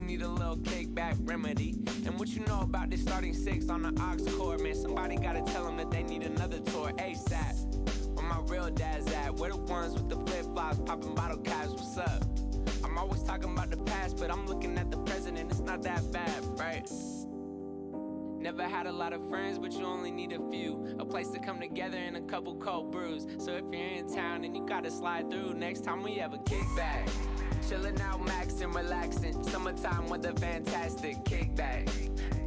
need a little kickback remedy. And what you know about this starting 6 on the aux cord, man? Somebody gotta tell them that they need another tour ASAP. Where my real dad's at? Where the ones with the flip-flops, popping bottle caps, what's up? I'm always talking about the past, but I'm looking at the present and it's not that bad, right? Never had a lot of friends, but you only need a few. A place to come together and a couple cold brews. So if you're in town and you gotta slide through, next time we have a kickback. Chillin' out, maxin', relaxin'. Summertime weather, fantastic kickback.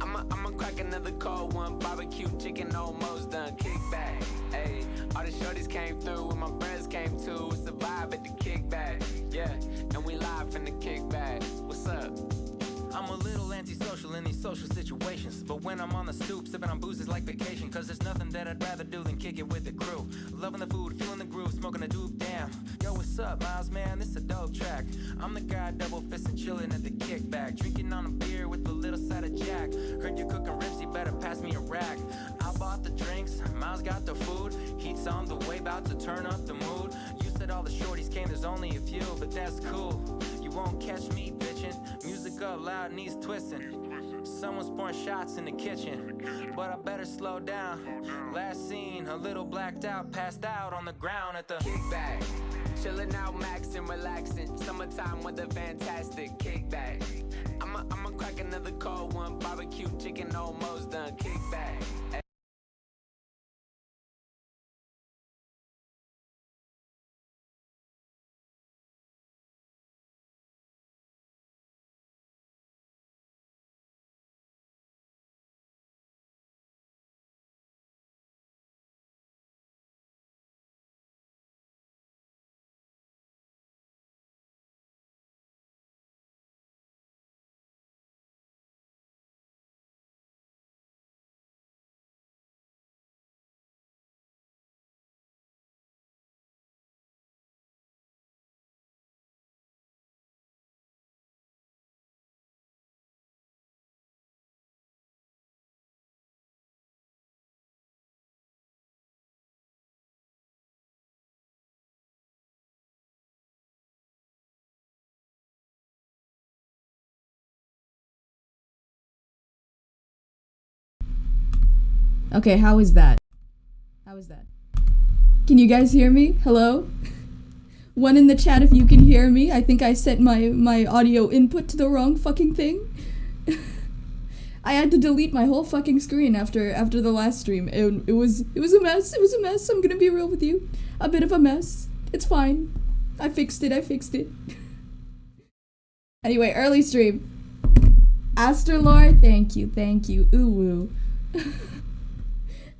I'ma crack another cold one. Barbecue chicken almost done. Kickback. Hey, all the shorties came through and my friends came too. It's a vibe at the kickback. Yeah, and we live from the kickback. What's up? I'm a little antisocial in these social situations, but when I'm on the stoop, sipping on booze is like vacation, cause there's nothing that I'd rather do than kick it with the crew. Loving the food, feeling the groove, smoking a doop, damn. Yo, what's up, Miles, man? This a dope track. I'm the guy double fisting, chilling at the kickback, drinking on a beer with a little side of Jack. Heard you cooking ribs, you better pass me a rack. I bought the drinks, Miles got the food. Heat's on the way, about to turn up the mood. You said all the shorties came, there's only a few, but that's cool. You won't catch me bitchin'. Music up loud, knees twisting. Someone's pouring shots in the kitchen, but I better slow down. Last seen, a little blacked out, passed out on the ground at the kickback. Chillin' out, maxin', relaxin'. Summertime weather, fantastic kickback. I'ma crack another cold one. Barbecue chicken almost done. Kickback. Okay, how is that? How is that? Can you guys hear me? Hello? One in the chat if you can hear me. I think I set my audio input to the wrong fucking thing. I had to delete my whole fucking screen after the last stream. It was a mess. It was a mess. I'm gonna be real with you. A bit of a mess. It's fine. I fixed it. Anyway, early stream. Aster lore, thank you. Ooh woo.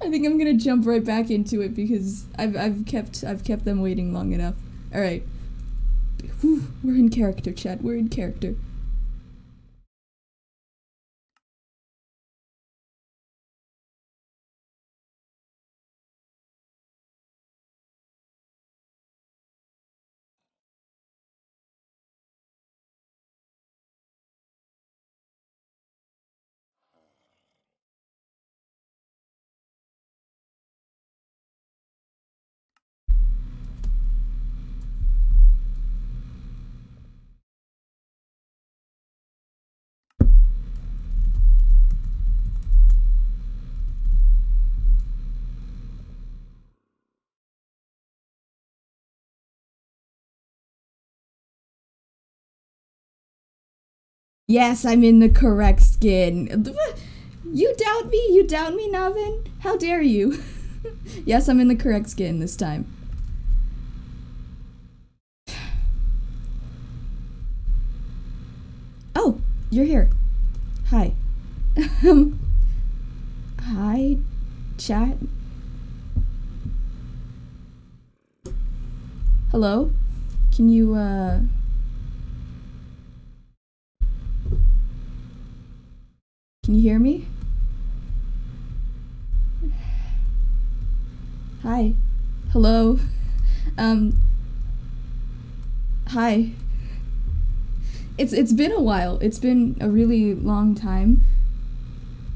I think I'm gonna jump right back into it because I've kept them waiting long enough. All right, we're in character, chat. We're in character. Yes, I'm in the correct skin. You doubt me? You doubt me, Navin? How dare you? Yes, I'm in the correct skin this time. Oh, you're here. Hi. Hi, chat. Hello? Can you, Can you hear me? Hi. Hello. Hi. It's been a while. It's been a really long time.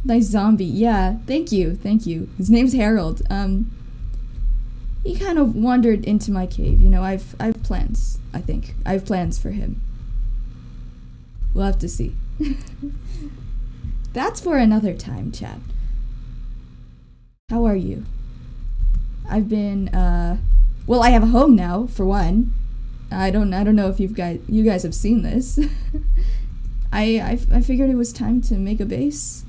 Nice zombie. Yeah, thank you. His name's Harold. He kind of wandered into my cave. You know, I've plans, I think. I have plans for him. We'll have to see. That's for another time, chat. How are you? I've been, well, I have a home now, for one. I don't know if you guys have seen this. I figured it was time to make a base.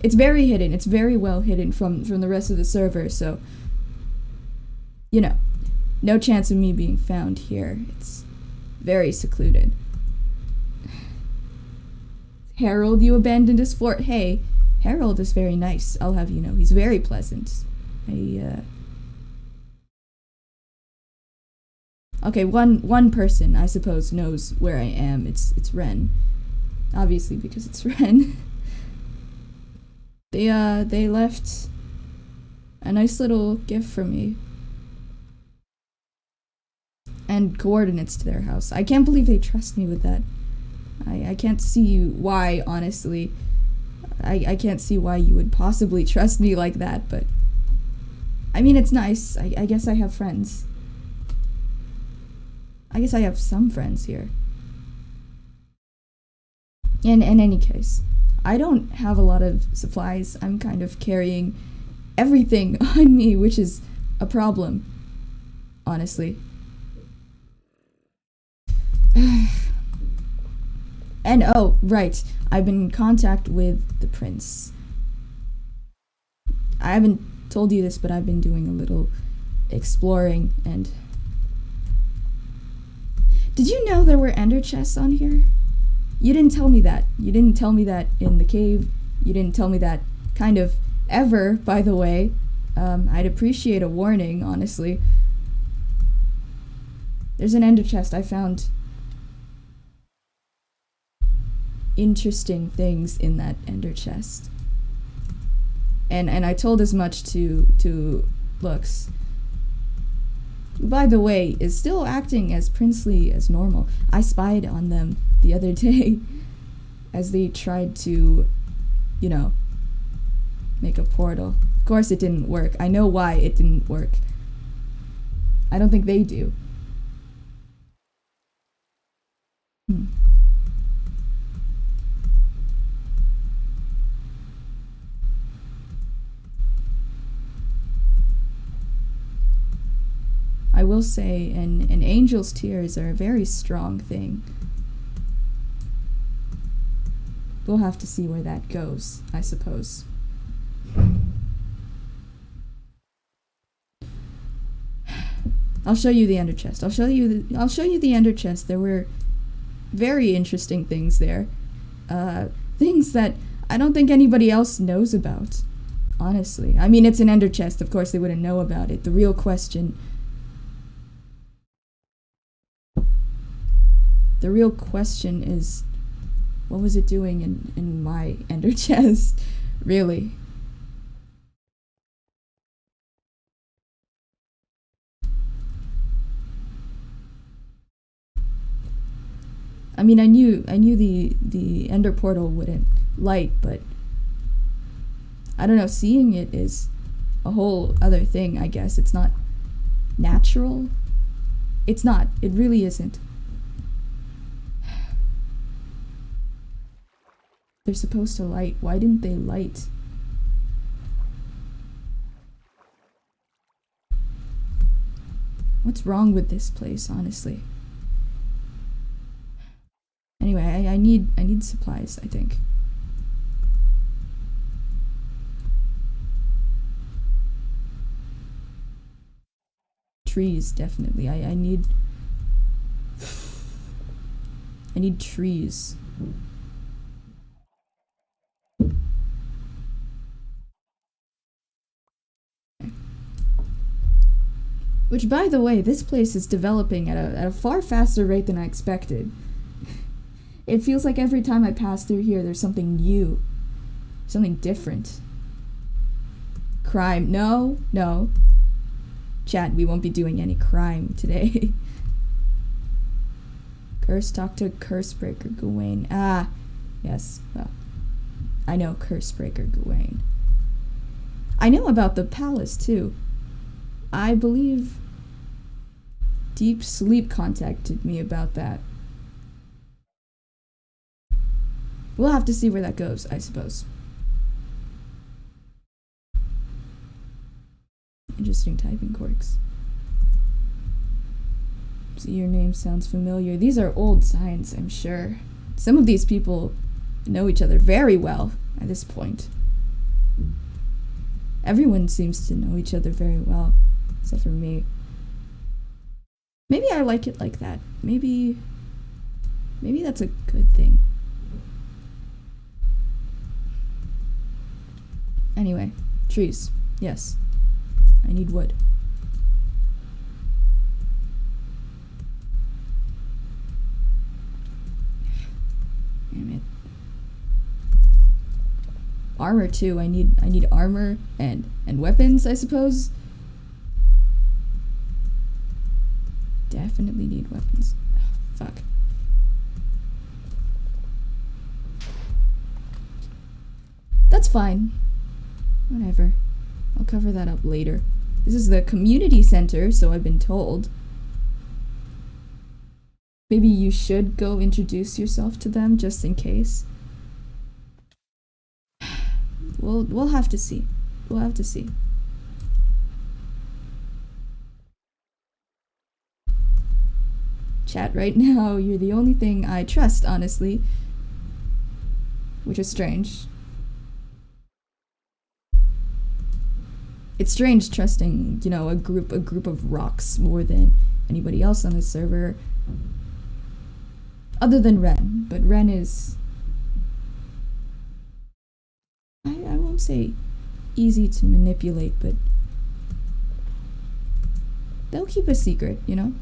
It's very hidden. It's very well hidden from the rest of the server, so, you know, no chance of me being found here. It's very secluded. Harold, you abandoned his fort. Hey, Harold is very nice, I'll have you know. He's very pleasant. Okay, one person, I suppose, knows where I am. It's Renn. Obviously, because it's Renn. They left a nice little gift for me. And coordinates to their house. I can't believe they trust me with that. I can't see why, honestly. I can't see why you would possibly trust me like that, but... I mean, it's nice. I guess I have friends. I guess I have some friends here. In any case, I don't have a lot of supplies. I'm kind of carrying everything on me, which is a problem, honestly. And oh, right, I've been in contact with the prince. I haven't told you this, but I've been doing a little exploring, and... Did you know there were ender chests on here? You didn't tell me that. You didn't tell me that in the cave. You didn't tell me that kind of ever, by the way. I'd appreciate a warning, honestly. There's an ender chest. I found interesting things in that ender chest. And I told as much to Lux. By the way, is still acting as princely as normal. I spied on them the other day as they tried to, you know, make a portal. Of course it didn't work. I know why it didn't work. I don't think they do. I will say, an angel's tears are a very strong thing. We'll have to see where that goes, I suppose. I'll show you the ender chest. I'll show you the ender chest. There were very interesting things there. Things that I don't think anybody else knows about, honestly. I mean, it's an ender chest. Of course they wouldn't know about it. The real question is, what was it doing in my ender chest? Really? I mean, I knew the ender portal wouldn't light, but I don't know, seeing it is a whole other thing, I guess. It's not natural. It's not. It really isn't. They're supposed to light. Why didn't they light? What's wrong with this place, honestly? Anyway, I need supplies, I think. Trees, definitely. I need trees. Which, by the way, this place is developing at a far faster rate than I expected. It feels like every time I pass through here, there's something new. Something different. Crime. No. Chat, we won't be doing any crime today. Talk to Cursebreaker Gawain. Ah, yes. Well, I know Cursebreaker Gawain. I know about the palace, too. I believe Deep Sleep contacted me about that. We'll have to see where that goes, I suppose. Interesting typing quirks. See, your name sounds familiar. These are old signs, I'm sure. Some of these people know each other very well at this point. Everyone seems to know each other very well, except for me. Maybe I like it like that. Maybe that's a good thing. Anyway, trees. Yes. I need wood. Damn it. Armor too. I need armor and weapons, I suppose. Definitely need weapons. Fuck. That's fine. Whatever. I'll cover that up later. This is the community center, so I've been told. Maybe you should go introduce yourself to them just in case. We'll have to see. We'll have to see. Chat, right now, you're the only thing I trust, honestly. Which is strange. It's strange trusting, you know, a group of rocks more than anybody else on this server. Other than Renn. But Renn is... I won't say easy to manipulate, but they'll keep a secret, you know?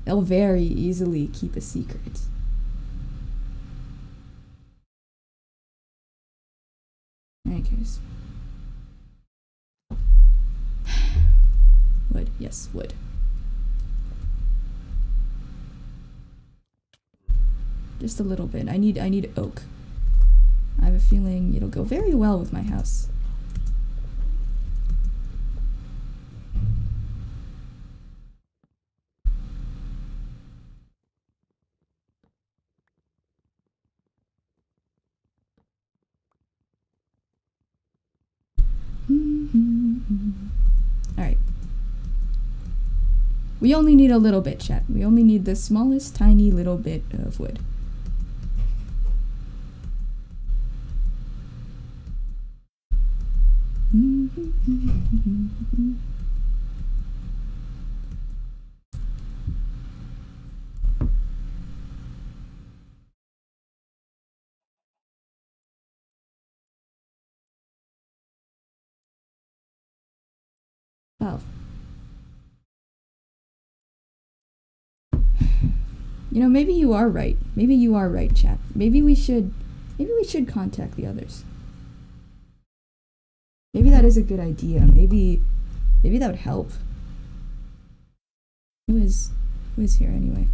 They'll very easily keep a secret. In any case. Wood. Yes, wood. Just a little bit. I need oak. I have a feeling it'll go very well with my house. Alright. We only need a little bit, chat. We only need the smallest, tiny little bit of wood. Oh. You know, maybe you are right. Maybe you are right, chat. Maybe we should contact the others. Maybe that is a good idea. Maybe that would help. Who is here anyway?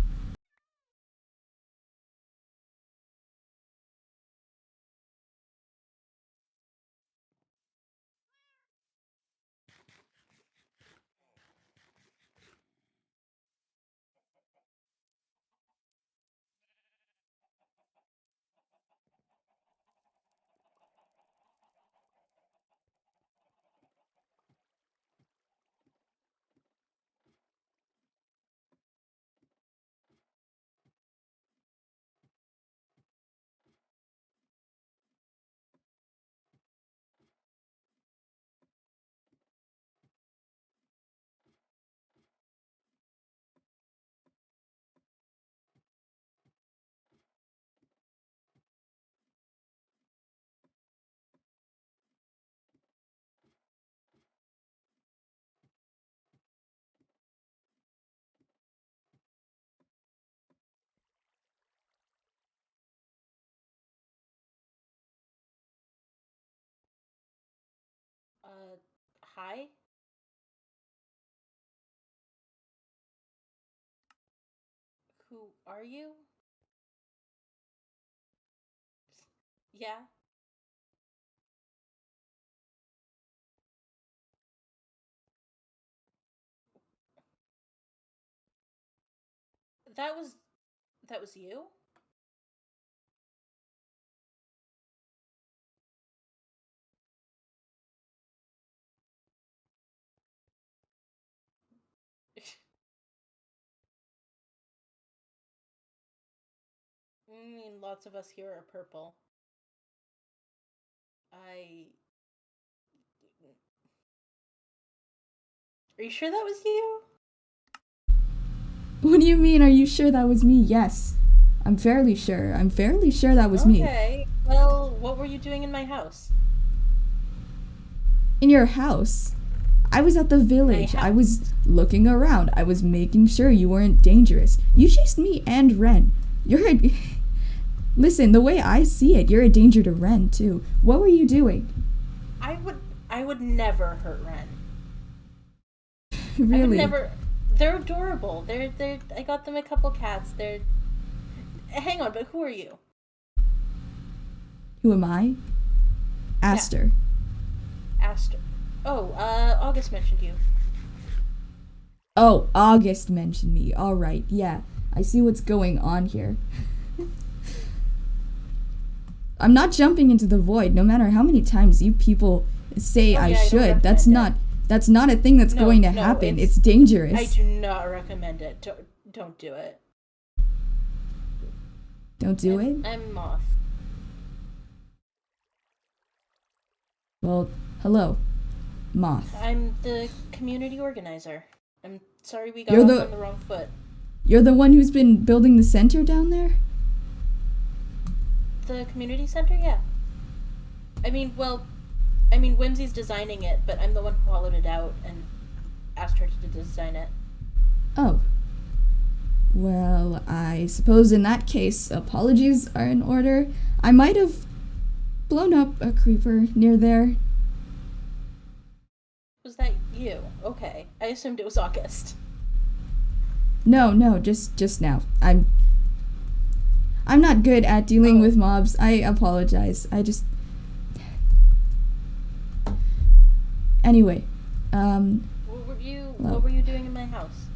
Hi? Who are you? Yeah? That was... that was you? I mean, lots of us here are purple. Are you sure that was you? What do you mean, are you sure that was me? Yes. I'm fairly sure. I'm fairly sure that was me. Okay. Well, what were you doing in my house? In your house? I was at the village. I was looking around. I was making sure you weren't dangerous. You chased me and Renn. Listen, the way I see it, you're a danger to Renn, too. What were you doing? I would never hurt Renn. Really? I would never. They're adorable. I got them a couple cats. Hang on, but who are you? Who am I? Aster. Yeah. Aster. Oh, August mentioned you. Oh, August mentioned me. Alright, yeah. I see what's going on here. I'm not jumping into the void, no matter how many times you people say I should. That's not a thing that's going to happen. It's dangerous. I do not recommend it. Don't do it. Don't do it? I'm Moth. Well, hello, Moth. I'm the community organizer. I'm sorry we got off on the wrong foot. You're the one who's been building the center down there? The community center, yeah. I mean, Whimsy's designing it, but I'm the one who hollowed it out and asked her to design it. Oh. Well, I suppose in that case, apologies are in order. I might have blown up a creeper near there. Was that you? Okay. I assumed it was August. No, just now. I'm not good at dealing with mobs. I apologize. Anyway, what were you doing in my house?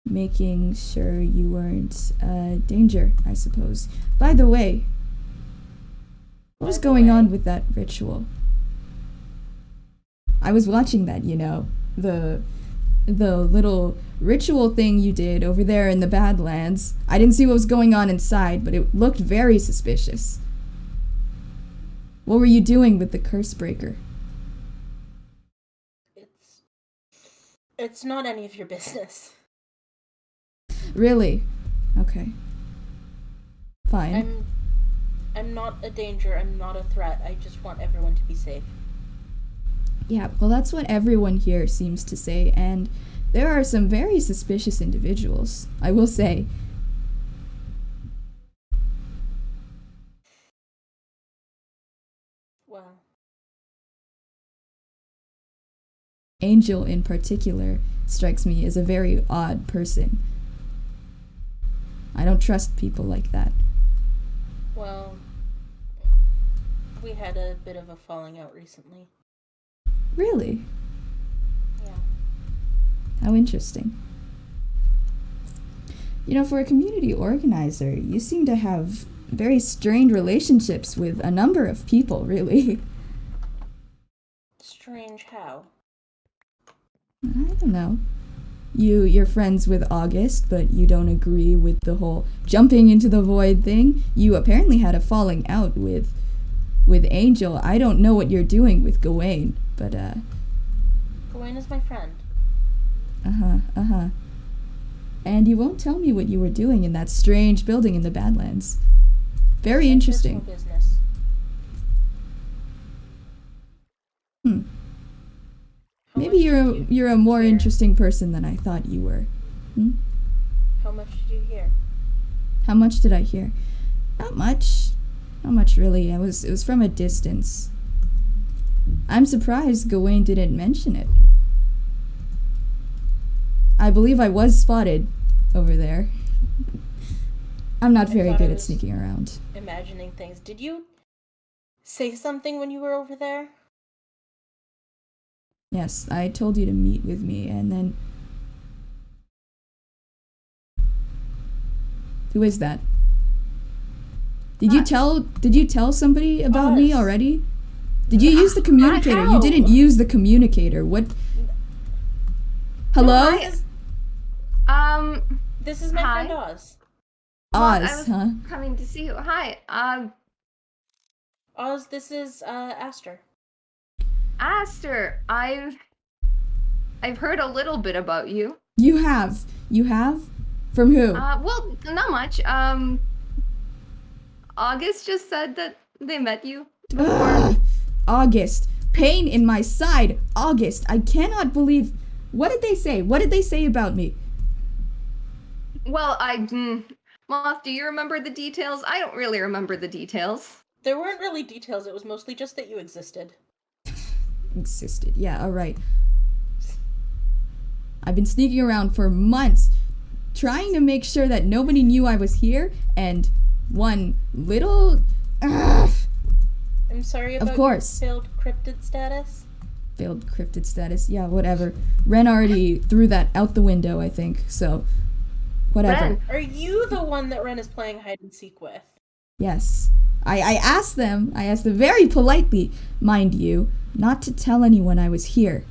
Making sure you weren't danger, I suppose. By the way, what was going on with that ritual? I was watching that, the little ritual thing you did over there in the Badlands. I didn't see what was going on inside, but it looked very suspicious. What were you doing with the curse breaker? It's not any of your business. Really? Okay. Fine. I'm not a danger, I'm not a threat. I just want everyone to be safe. Yeah, well, that's what everyone here seems to say, and there are some very suspicious individuals, I will say. Well. Angel, in particular, strikes me as a very odd person. I don't trust people like that. Well, we had a bit of a falling out recently. Really? Yeah. How interesting. For a community organizer, you seem to have very strained relationships with a number of people, really. Strange how? I don't know. You're friends with August, but you don't agree with the whole jumping into the void thing. You apparently had a falling out with Angel. I don't know what you're doing with Gawain, but Gawain is my friend. And you won't tell me what you were doing in that strange building in the Badlands. Very interesting. Business. Maybe you're a more interesting person than I thought you were. How much did you hear? How much did I hear? Not much. Not much, really. It was from a distance. I'm surprised Gawain didn't mention it. I believe I was spotted over there. I'm not very good at sneaking around. Imagining things. Did you say something when you were over there? Yes, I told you to meet with me, and then... Who is that? Did you tell somebody about me already? Did you use the communicator? You didn't use the communicator. What? Hello? This is my Hi. friend Oz. Oz, I was huh? coming to see you. Hi, Oz, this is Aster. Aster. I've heard a little bit about you. You have? From who? Well, not much. August just said that they met you before. Ugh. August. Pain in my side. August. I cannot believe. What did they say? What did they say about me? Well, Moth, do you remember the details? I don't really remember the details. There weren't really details, it was mostly just that you existed. Existed. Yeah, alright. I've been sneaking around for months, trying to make sure that nobody knew I was here, and one little... Ugh. I'm sorry about Of course. your failed cryptid status. Failed cryptid status. Yeah, whatever. Renn already threw that out the window, I think, so... Whatever. Renn. Are you the one that Renn is playing hide and seek with? Yes. I asked them very politely, mind you, not to tell anyone I was here.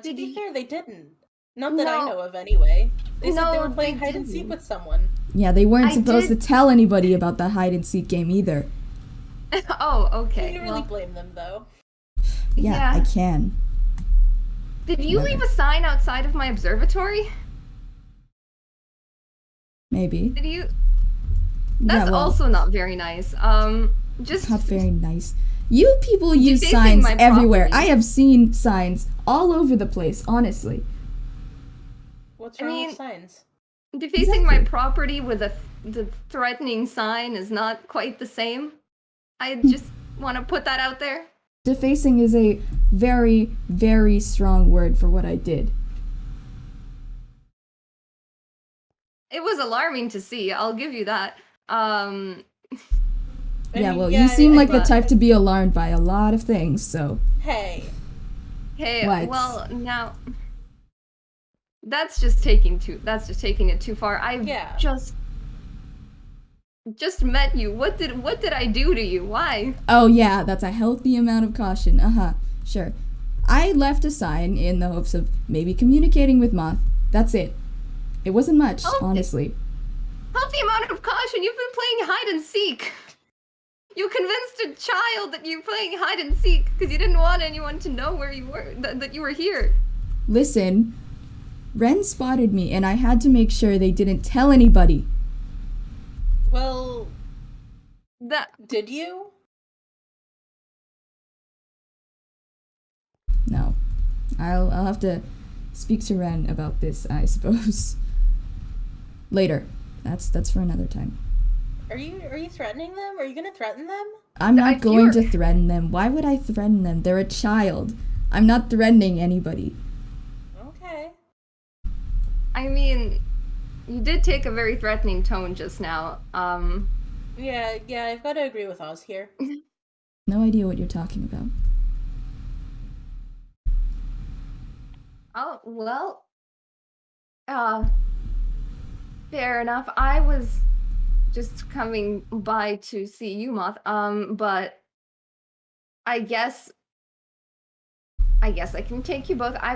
To be fair, they didn't. Not that I No. know of, anyway. They said they No, were playing they hide and seek didn't. with someone. Yeah, they weren't I supposed did- to tell anybody about the hide and seek game either. Oh, Can okay. you really Well, blame them, though? Yeah, I can. Did you Whatever. leave a sign outside of my observatory? Maybe. Did you? Yeah, That's well, also not very nice. Just not very nice. You people use Defacing signs my everywhere. property. I have seen signs all over the place, honestly. What's I wrong mean- with signs? defacing my Exactly. property with the threatening sign is not quite the same. I just want to put that out there. Defacing is a very, very strong word for what I did. It was alarming to see. I'll give you that. I Yeah, mean, well, yeah, you seem like the but- type to be alarmed by a lot of things, so... Hey. Hey, What? well now that's just taking it too far. I've Yeah. just met you. What did I do to you? Why? Oh yeah, that's a healthy amount of caution. Uh-huh, sure. I left a sign in the hopes of maybe communicating with Moth. That's it. It wasn't much, Oh, honestly. Healthy amount of caution. You've been playing hide and seek. You convinced a child that you're playing hide and seek because you didn't want anyone to know where you were, that you were here. Listen, Renn spotted me and I had to make sure they didn't tell anybody. Well, That did you? No. I'll have to speak to Renn about this, I suppose. Later. That's for another time. Are you threatening them? Are you gonna threaten them? I'm not If going you're- to threaten them. Why would I threaten them? They're a child. I'm not threatening anybody. Okay. I mean, you did take a very threatening tone just now. Yeah, I've got to agree with Oz here. No idea what you're talking about. Oh, well, fair enough. I was just coming by to see you, Moth. But I guess I can take you both. I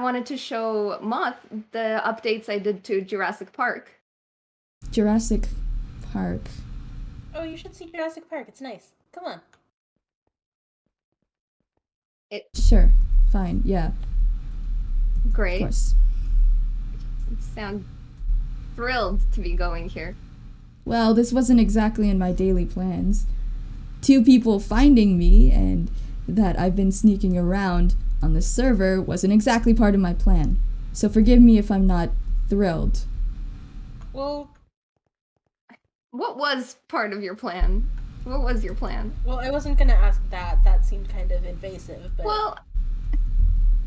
wanted to show Moth the updates I did to Jurassic Park. Jurassic Park. Oh, you should see Jurassic Park. It's nice. Come on. Sure. Fine. Yeah. Of Great. course. Sound thrilled to be going here. Well, this wasn't exactly in my daily plans. 2 people finding me and that I've been sneaking around on the server wasn't exactly part of my plan. So forgive me if I'm not thrilled. Well, What was part of your plan? What was your plan? I wasn't gonna ask that. That seemed kind of invasive, but Well,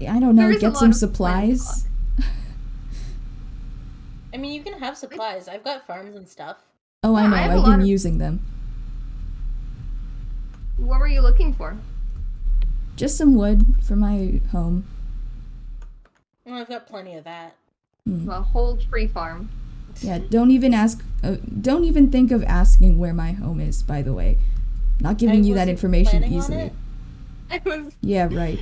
I don't know, There is a get lot some of planned supplies. I mean, you can have supplies. I've got farms and stuff. Oh, I Yeah, know, I have a I've lot been of- using them. what were you looking for? Just some wood for my home. Well, I've got plenty of that. A whole tree farm. Yeah, don't even think of asking where my home is, by the way. Not giving you that wasn't information planning on easily. it. Yeah, right.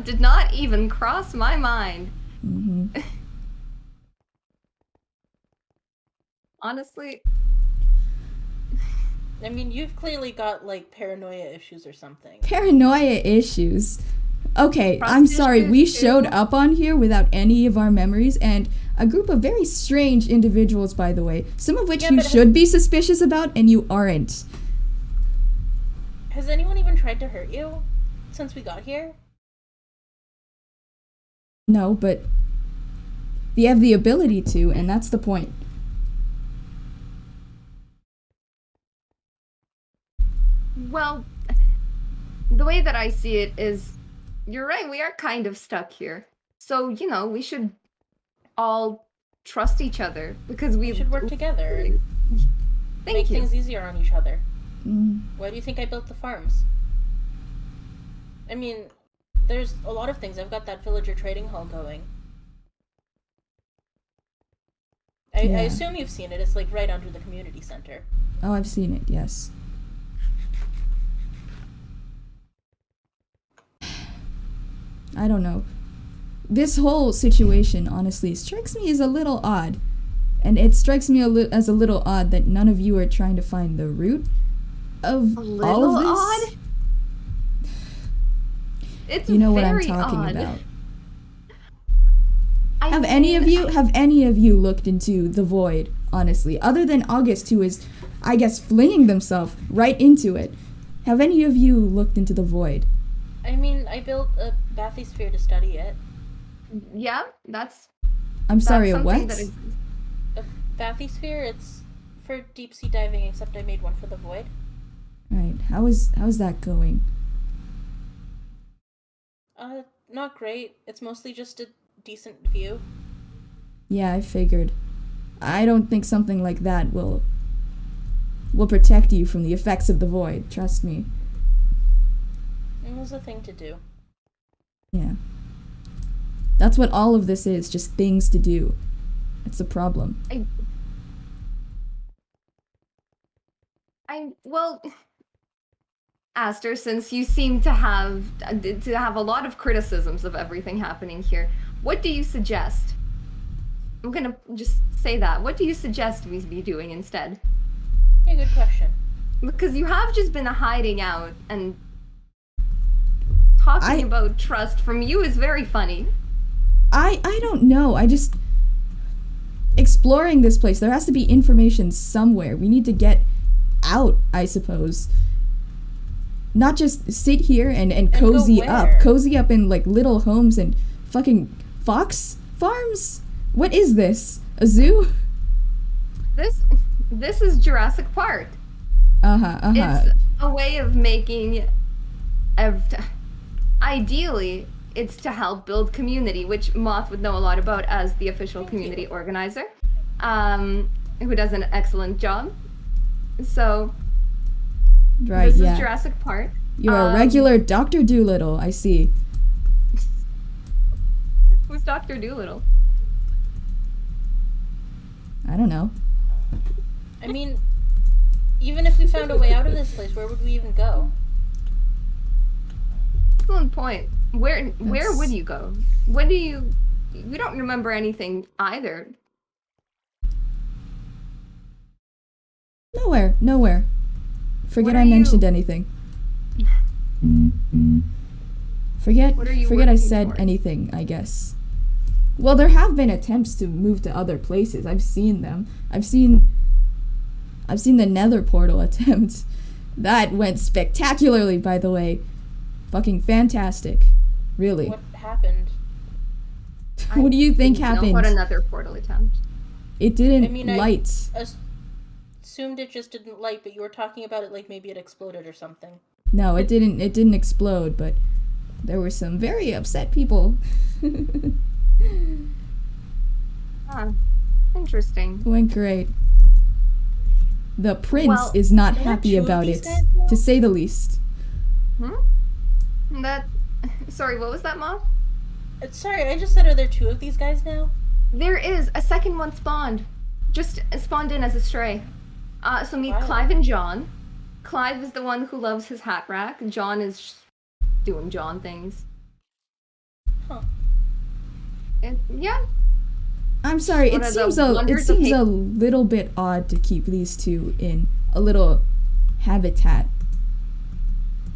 Did not even cross my mind. Hmm. honestly. I mean, you've clearly got, like, paranoia issues or something. Paranoia issues. Okay, Trust I'm sorry, issues, we too. showed up on here without any of our memories, and a group of very strange individuals, by the way, some of which Yeah, you but should be suspicious about, and you aren't. Has anyone even tried to hurt you since we got here? No, but they have the ability to, and that's the point. Well, the way that I see it is, you're right, we are kind of stuck here. So, you know, we should all trust each other because We should work together and Thank make you. things easier on each other. Mm. Why do you think I built the farms? I mean, there's a lot of things. I've got that villager trading hall going. I Yeah. assume you've seen it. It's like right under the community center. Oh, I've seen it, yes. I don't know. This whole situation, honestly, strikes me as a little odd. And it strikes me as a little odd that none of you are trying to find the root of A all little of this. odd? It's You know what I'm very talking odd. about. I Have any of mean, you looked into the void, honestly? Other than August, who is, I guess, flinging themselves right into it. Have any of you looked into the void? I mean, I built a bathysphere to study it. Yeah, that's I'm sorry, a something what? that is- A bathysphere, it's for deep sea diving, except I made one for the void. Right, how's that going? Not great. It's mostly just a decent view. Yeah, I figured. I don't think something like that will protect you from the effects of the void, trust me. It was a thing to do. Yeah. That's what all of this is, just things to do. That's the problem. well, Aster, since you seem to have a lot of criticisms of everything happening here, what do you suggest? I'm gonna just say that. What do you suggest we be doing instead? Yeah, good question. Because you have just been hiding out, and talking about trust from you is very funny. I don't know. I just exploring this place. There has to be information somewhere. We need to get out, I suppose. Not just sit here and cozy go up. where? Cozy up in like little homes and fucking fox farms? What is this? A zoo? This is Jurassic Park. It's a way of making ideally it's to help build community, which Moth would know a lot about as the official community organizer, who does an excellent job. So Right, this yeah. is Jurassic Park. You're a regular Dr. Doolittle, I see. Who's Dr. Doolittle? I don't know. I mean, even if we found a way out of this place, where would we even go? Excellent point. Where That's- would you go? When do you don't remember anything either. Nowhere. Forget What I are mentioned you- anything. Forget What are you I working said towards? anything, I guess. Well, there have been attempts to move to other places. I've seen them. I've seen the Nether portal attempt. That went spectacularly, by the way. Fucking fantastic. Really. What happened? What do you think Didn't know happened? about another portal attempt. It didn't I mean, I- light. Assumed it just didn't light, but you were talking about it like maybe it exploded or something. No, it didn't explode, but there were some very upset people. Ah, interesting. Went great. The prince Well, is not there are happy two of about these it, guys now? to say the least. Sorry, what was that, Mom? Sorry, I just said, are there two of these guys now? There is a second one spawned. Just spawned in as a stray. So meet Wow. Clive and John. Clive is the one who loves his hat rack. John is just doing John things. Huh. Yeah. I'm sorry, What it are the seems a wonders of little bit odd to keep these two in a little habitat.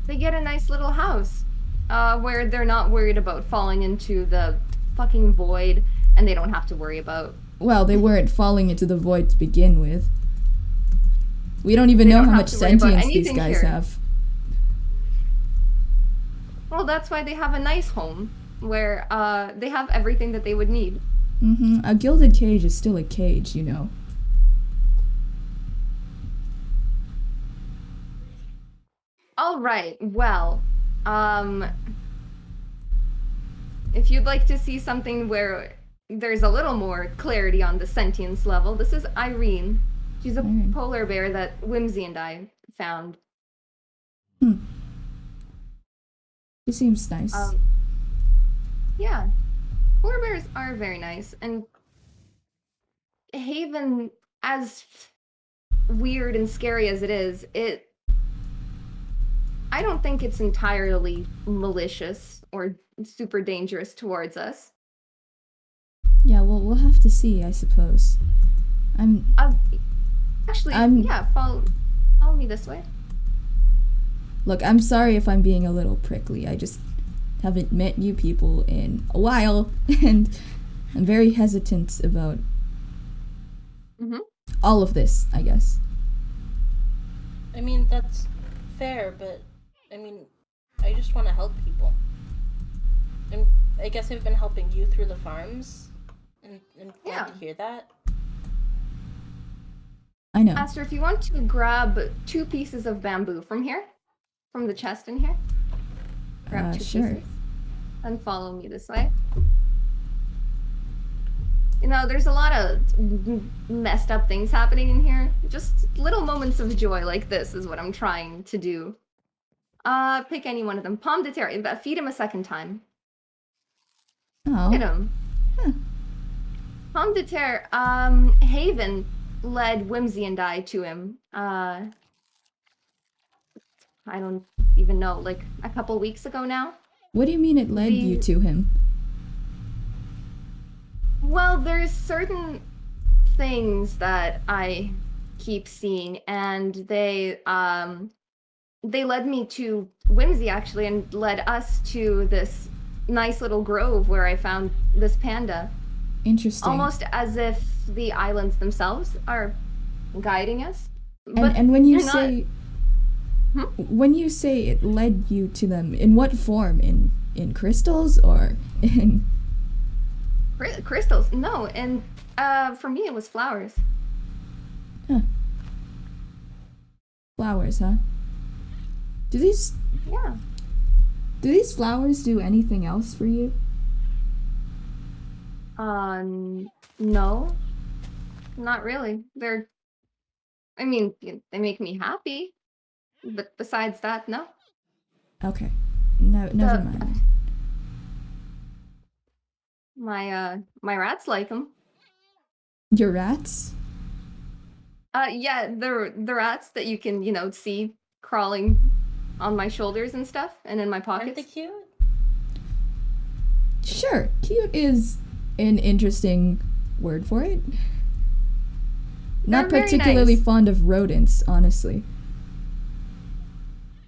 They get a nice little house, where they're not worried about falling into the fucking void, and they don't have to worry about. Well, they weren't falling into the void to begin with. We don't even They know don't how have much to worry about sentience these anything guys here. have. Well, that's why they have a nice home, where they have everything that they would need. A gilded cage is still a cage, you know. All right. Well, if you'd like to see something where there's a little more clarity on the sentience level, this is Irene. She's a Irene. polar bear that Whimsy and I found. It seems nice. Yeah, polar bears are very nice, and Haven, as weird and scary as it is, I don't think it's entirely malicious or super dangerous towards us. Yeah, well, we'll have to see, I suppose. Actually, I'm- yeah, follow me this way. Look, I'm sorry if I'm being a little prickly. I just haven't met you people in a while, and I'm very hesitant about all of this, I guess. I mean, that's fair, but I mean, I just want to help people. And I guess I've been helping you through the farms, and glad to hear that. I know. Aster, if you want to grab 2 pieces of bamboo from here, from the chest in here, grab 2 sure. pieces, and follow me this way. You know, there's a lot of messed up things happening in here. Just little moments of joy like this is what I'm trying to do. Pick any one of them. Pomme de terre. Feed him a second time. Oh. Hit him. Huh. Pomme de terre. Haven led Whimsy and I to him. I don't even know, like a couple weeks ago now. What do you mean it led you to him? Well, there's certain things that I keep seeing, and they led me to Whimsy actually, and led us to this nice little grove where I found this panda. Interesting. Almost as if the islands themselves are guiding us. But And when you they're not- say when you say it led you to them, in what form? In crystals or in crystals? No, and for me it was flowers. flowers, huh? Do these flowers do anything else for you? No, not really. I mean, they make me happy, but besides that, no. Okay. No, never mind. My rats like them. Your rats? Yeah, the rats that you can, see crawling on my shoulders and stuff, and in my Aren't they pockets. cute? Sure. Cute is an interesting word for it. Not They're very particularly nice. fond of rodents, honestly.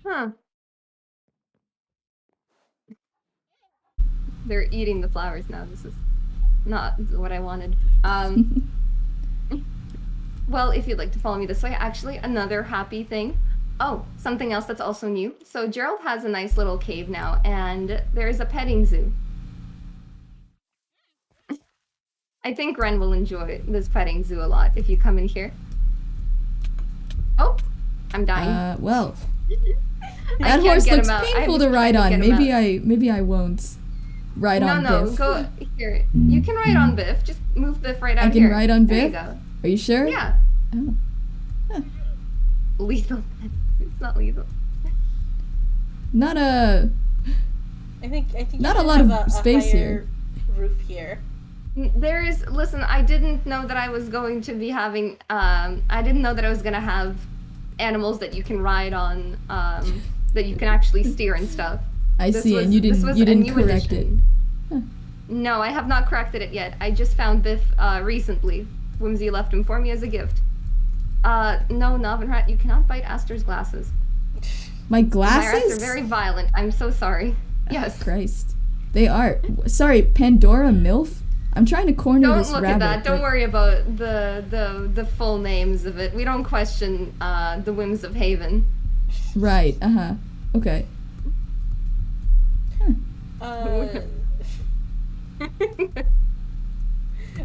Huh. They're eating the flowers now. This is not what I wanted. Well, if you'd like to follow me this way, actually, another happy thing. Oh, something else that's also new. So Gerald has a nice little cave now, and there's a petting zoo. I think Renn will enjoy this petting zoo a lot if you come in here. Oh, I'm dying. Well, I that can't horse get looks him out. painful I'm to ride trying on. to get him Maybe I won't ride on No, Biff. go here. You can ride on Biff. Just move Biff right out I here. can ride on There Biff? you go. Are you sure? Yeah. Oh. Lethal. It's not lethal. Not a I think Not you a should lot have of a space here. higher roof here. Listen, I didn't know that I was going to be having, I didn't know that I was going to have animals that you can ride on, that you can actually steer and stuff. I This see, was- and you this was didn't a new correct it. addition. Huh. No, I have not cracked it yet. I just found Biff recently. Whimsy left him for me as a gift. No, Novenrat, you cannot bite Aster's glasses. My My glasses? rats are very violent. I'm so sorry. Yes. Oh, Christ. They are. Sorry, Pandora MILF? I'm trying to corner Don't this look rabbit. at that. Don't but- worry about the full names of it. We don't question the whims of Haven. Right, okay.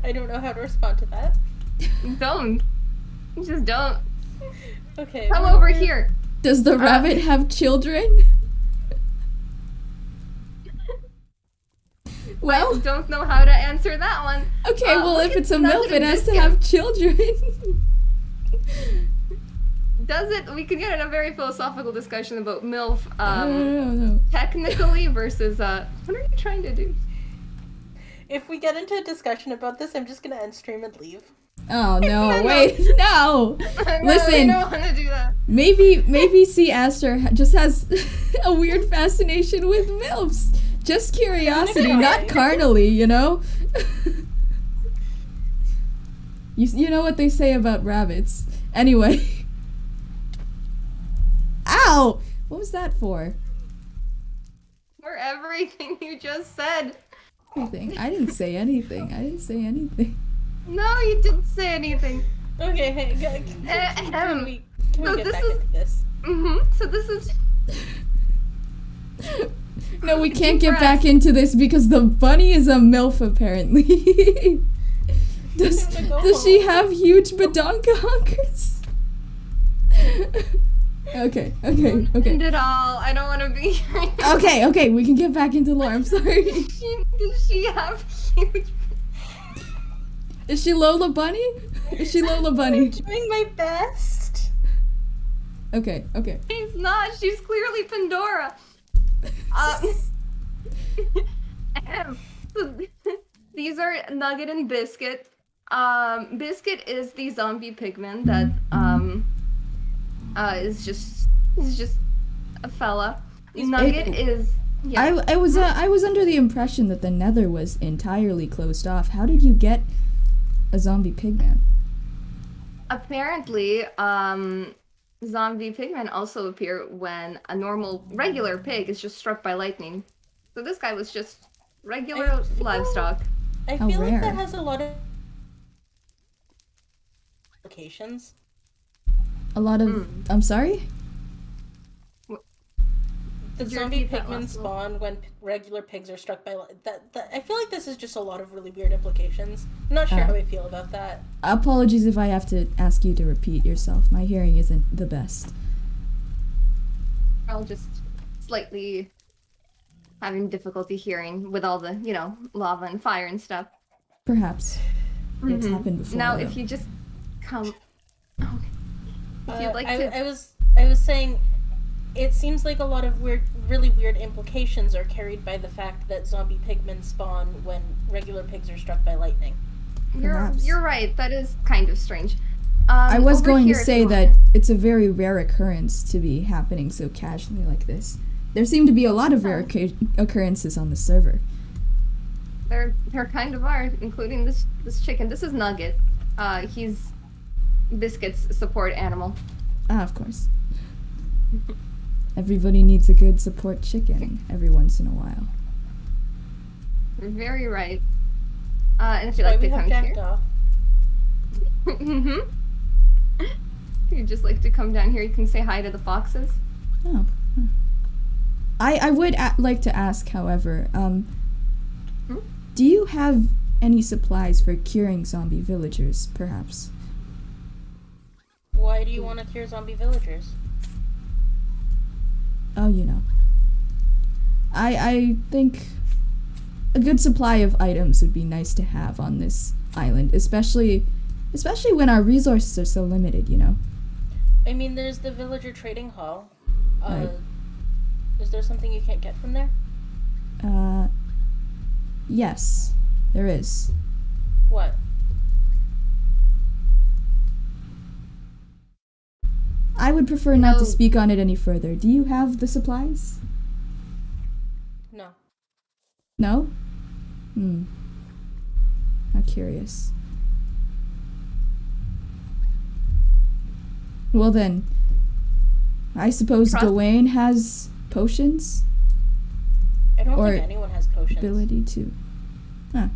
I don't know how to respond to that. Don't. Just don't. Okay. Come well, over here. Does the rabbit have children? Well, I don't know how to answer that one. okay, well, look if at it's a Nugget MILF, it and has to Biscuit. have children. Does it? We could get in a very philosophical discussion about MILF, No. technically versus, what are you trying to do? If we get into a discussion about this, I'm just gonna end stream and leave. Oh, no, wait, no. No, Listen. you don't want to do that. Maybe C. Aster just has a weird fascination with MILFs. Just curiosity, not carnally, you know? You know what they say about rabbits. Anyway. Ow! What was that for? For everything you just said. Anything. I didn't say anything. No, you didn't say anything. Okay, hey, can we So get this back is- into this? So this is... No, we can't get breaths. back into this because the bunny is a MILF apparently. Does she have huge badonka honkers? Okay. End it all. I don't want to be here. Okay, we can get back into lore. I'm sorry. Does she have huge... Is she Lola Bunny? Is she Lola Bunny? Doing my best. Okay. She's not. She's clearly Pandora. So these are Nugget and Biscuit. Biscuit is the zombie pigman that is just a fella. Nugget is yeah. I was under the impression that the Nether was entirely closed off. How did you get a zombie pigman? Apparently, zombie pigmen also appear when a regular pig is just struck by lightning. So this guy was just regular livestock. I How feel like rare. that has a lot of applications. A lot of I'm sorry? The Could you zombie repeat that pigmen last one? spawn when regular pigs are struck by that. I feel like this is just a lot of really weird implications. I'm not sure how I feel about that. Apologies if I have to ask you to repeat yourself. My hearing isn't the best. I'll just slightly having difficulty hearing with all the, lava and fire and stuff. Perhaps. It's happened before. Now, though. if you just come... Oh, if you'd like to... I was saying, it seems like a lot of really weird implications are carried by the fact that zombie pigmen spawn when regular pigs are struck by lightning. Perhaps. You're right. That is kind of strange. I was over going to here, if say you that want- it's a very rare occurrence to be happening so casually like this. There seem to be a lot of rare occurrences on the server. There kind of are, including this chicken. This is Nugget. He's Biscuit's support animal. Ah, of course. Everybody needs a good support chicken every once in a while. You're very right. And if you'd Why like we to have come here... Jackdaw. If you'd just like to come down here, you can say hi to the foxes. Oh. I would like to ask, however, do you have any supplies for curing zombie villagers, perhaps? Why do you want to cure zombie villagers? Oh, you know. I think a good supply of items would be nice to have on this island, especially when our resources are so limited, you know. I mean, there's the villager trading hall. Right. Is there something you can't get from there? Yes, there is. What? I would prefer not to No. speak on it any further. Do you have the supplies? No. No? How curious. Well then, I suppose Gawain has potions? I don't Or think anyone has potions. Ability to... Huh.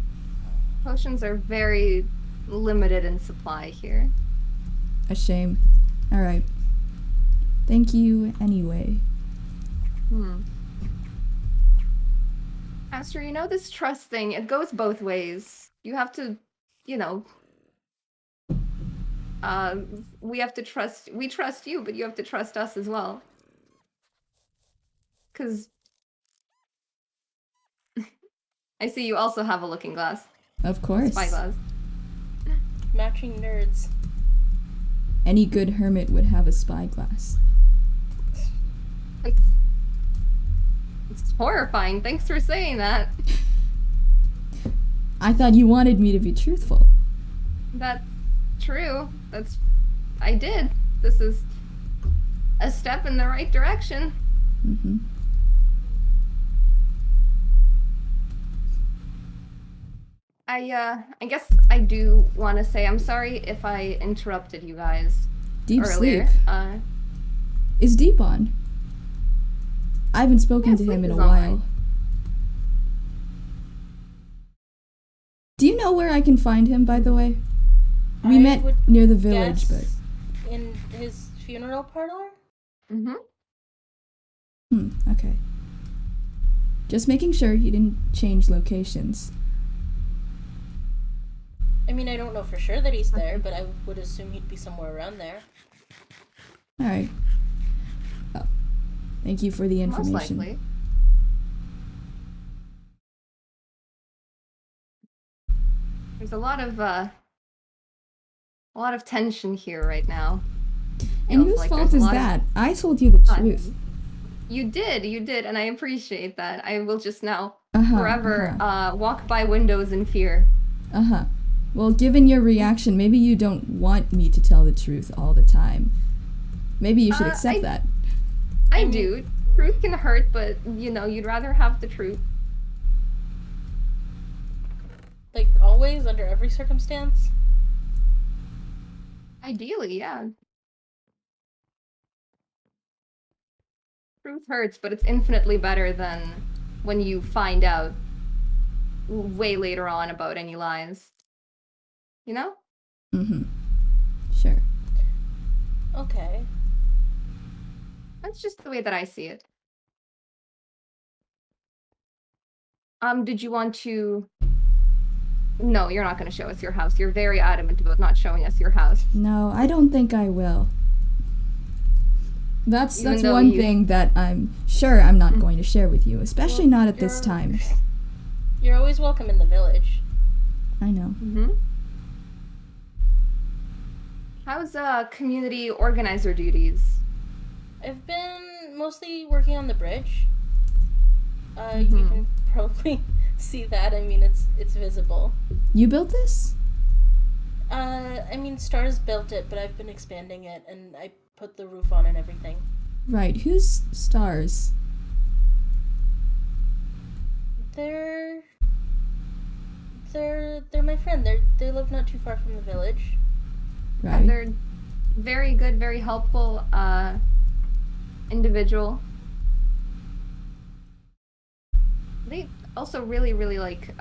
Potions are very limited in supply here. A shame. Alright. Thank you anyway. Aster, you know this trust thing, it goes both ways. You have to, you know... we trust you, but you have to trust us as well. 'Cause... I see you also have a looking glass. Of course. Spyglass. Matching nerds. Any good hermit would have a spyglass. It's horrifying. Thanks for saying that. I thought you wanted me to be truthful. That's true. I did. This is a step in the right direction. Mm-hmm. I guess I do want to say I'm sorry if I interrupted you guys Deep earlier. Sleep. Is Deep on? I haven't spoken to him in a while. Do you know where I can find him, by the way? We met near the village, but... In his funeral parlor? Okay. Just making sure he didn't change locations. I mean, I don't know for sure that he's there, but I would assume he'd be somewhere around there. Alright. Oh. Thank you for the information. Most likely. There's a lot of tension here right now. And whose fault is that? I told you the truth. You did, and I appreciate that. I will just now forever walk by windows in fear. Well, given your reaction, maybe you don't want me to tell the truth all the time. Maybe you should accept that. I do. Truth can hurt, but, you know, you'd rather have the truth. Like, always, under every circumstance? Ideally, yeah. Truth hurts, but it's infinitely better than when you find out way later on about any lies. You know? Sure. Okay. That's just the way that I see it. Did you want to... No, you're not going to show us your house. You're very adamant about not showing us your house. No, I don't think I will. That's one thing that I'm sure I'm not going to share with you, especially not at this time. You're always welcome in the village. I know. How's community organizer duties? I've been mostly working on the bridge. You can probably see that. I mean, it's visible. You built this? I mean, Stars built it, but I've been expanding it, and I put the roof on and everything. Right. Who's Stars? They're my friend. They live not too far from the village. Right. They're very good, very helpful individual. They also really, really like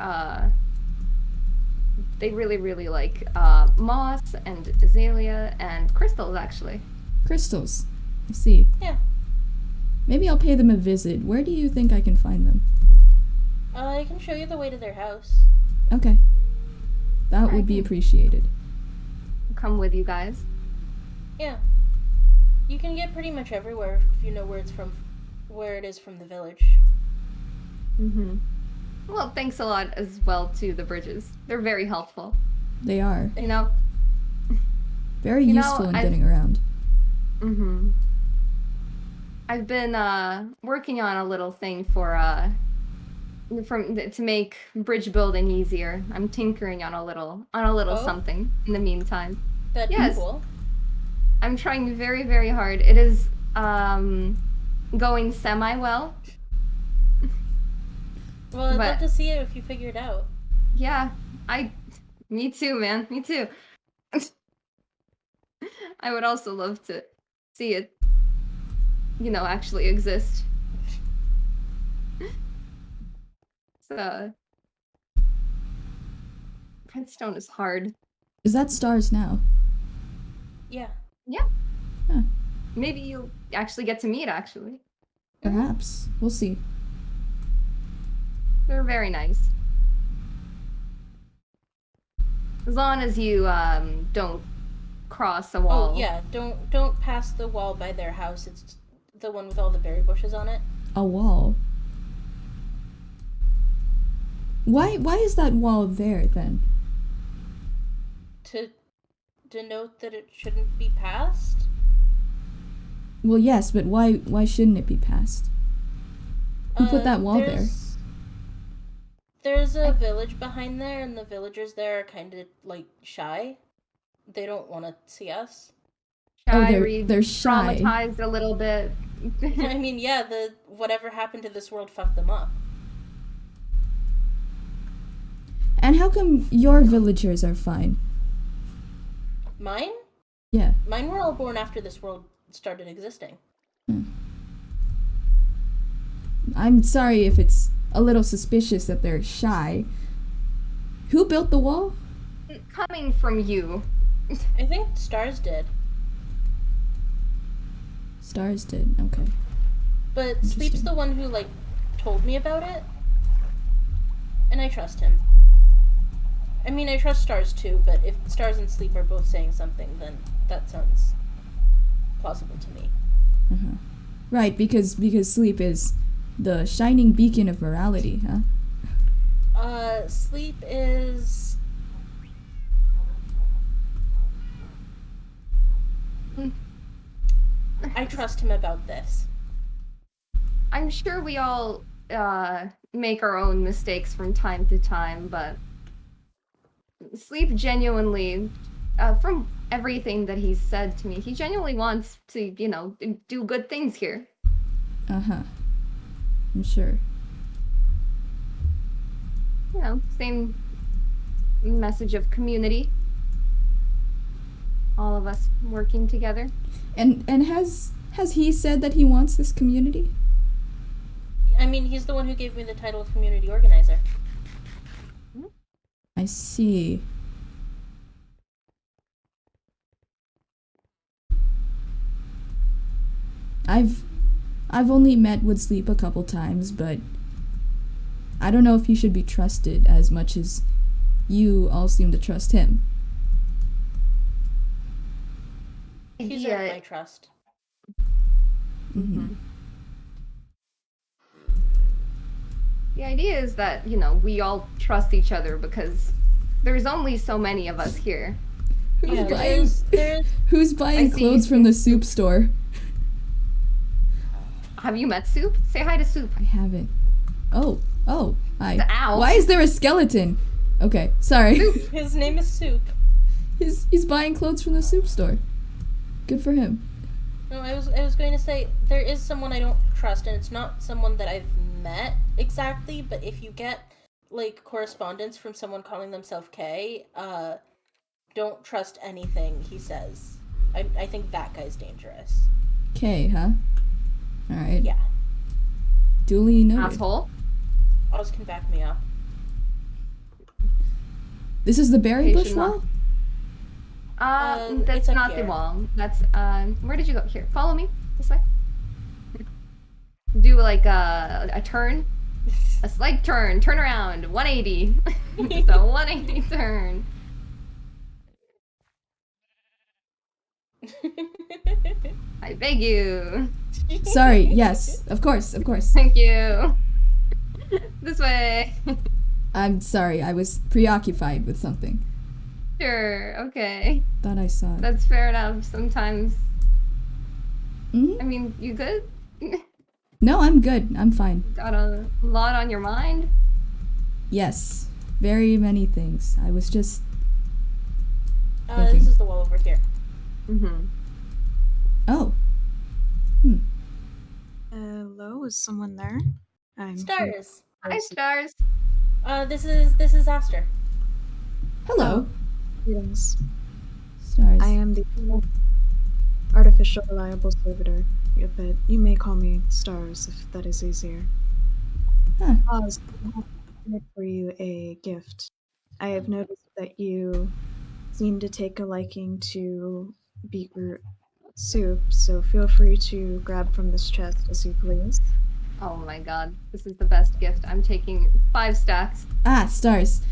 moss and azalea and crystals, actually. Crystals. I see. Yeah. Maybe I'll pay them a visit. Where do you think I can find them? I can show you the way to their house. Okay. That would be appreciated. I'll come with you guys. Yeah. You can get pretty much everywhere if you know where it is from the village. Well, thanks a lot as well to the bridges. They're very helpful. They are. You know? Very useful in getting around. I've been working on a little thing to make bridge building easier. I'm tinkering on a little something in the meantime. That'd be cool. I'm trying very, very hard. It is going semi-well. Well, I'd But- love to see it if you figure it out. Yeah, me too, man. Me too. I would also love to see it, actually exist. So, redstone is hard. Is that stars now? Yeah. Maybe you'll actually get to meet, actually. Perhaps. We'll see. They're very nice. As long as you, don't cross a wall. Oh yeah, don't pass the wall by their house. It's the one with all the berry bushes on it. A wall. Why is that wall there then? To denote that it shouldn't be passed. Well, yes, but why shouldn't it be passed? Who put that wall there? There's a village behind there, and the villagers there are kind of like shy. They don't want to see us. Shy, they're shy. Traumatized a little bit. I mean, yeah, whatever happened to this world fucked them up. And how come your villagers are fine? Mine? Yeah. Mine were all born after this world started existing. I'm sorry if it's a little suspicious that they're shy. Who built the wall? Coming from you. I think Stars did. Stars did. Okay. But Sleep's Interesting. the one who, told me about it. And I trust him. I mean, I trust Stars too, but if Stars and Sleep are both saying something, then that sounds plausible to me. Uh-huh. Right, because sleep is the shining beacon of morality, huh? Sleep is... I trust him about this. I'm sure we all make our own mistakes from time to time, but Sleep genuinely, from everything that he's said to me, he genuinely wants to, do good things here. Uh-huh. I'm sure. Same message of community. All of us working together. And has he said that he wants this community? I mean, he's the one who gave me the title of community organizer. I see. I've only met with Sleep a couple times, but I don't know if he should be trusted as much as you all seem to trust him. He's earned my trust. Mm-hmm. The idea is that, we all trust each other because there's only so many of us here. Yeah, Who's there's buying I see. clothes from the soup store? Have you met Soup? Say hi to Soup. I haven't. Oh, hi. Ow. Why is there a skeleton? Okay, sorry. his name is Soup. He's buying clothes from the soup store. Good for him. No, I was going to say there is someone I don't trust, and it's not someone that I've met exactly, but if you get correspondence from someone calling themselves K, don't trust anything he says. I think that guy's dangerous. Okay, huh? Alright. Yeah. Duly noted. Asshole. Oz can back me up. This is the berry bush Patient not- wall? It's That's up not here. the wall. That's, where did you go? Here, follow me. This way. Do, a turn. A slight turn. Turn around. 180. Just a 180 turn. I beg you. Sorry, yes. Of course. Thank you. This way. I'm sorry, I was preoccupied with something. Sure, okay. Thought I saw it. That's fair enough. Sometimes. Mhm. I mean, you good? No, I'm good. I'm fine. Got a lot on your mind? Yes. Very many things. I was just... This is the wall over here. Mm-hmm. Oh. Hello, is someone there? I'm Stars. Hi, Stars. This is Aster. Hello, Greetings. Stars. I am the artificial reliable servitor, but you may call me Stars if that is easier. Huh. Oz, I have prepared for you a gift. I have noticed that you seem to take a liking to beetroot soup, so feel free to grab from this chest as you please. Oh my god, this is the best gift. I'm taking 5 stacks. Ah, Stars.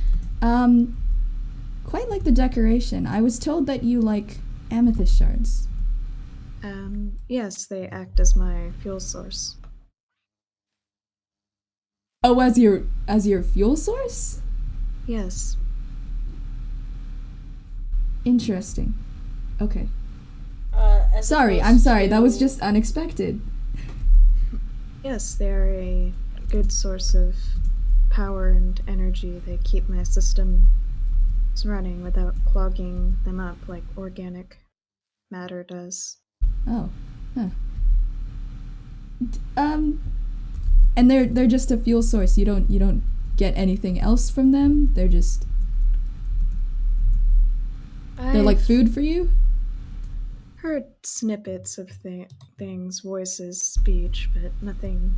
Quite like the decoration. I was told that you like amethyst shards. Yes, they act as my fuel source. Oh, as your fuel source? Yes. Interesting. Okay. As Sorry, opposed I'm sorry. That was to- just unexpected. Yes, they are a good source of power and energy. They keep my systems running without clogging them up like organic matter does. Oh. Huh. And they're just a fuel source. You don't get anything else from them. They're like I've food for you? heard snippets of things, voices, speech, but nothing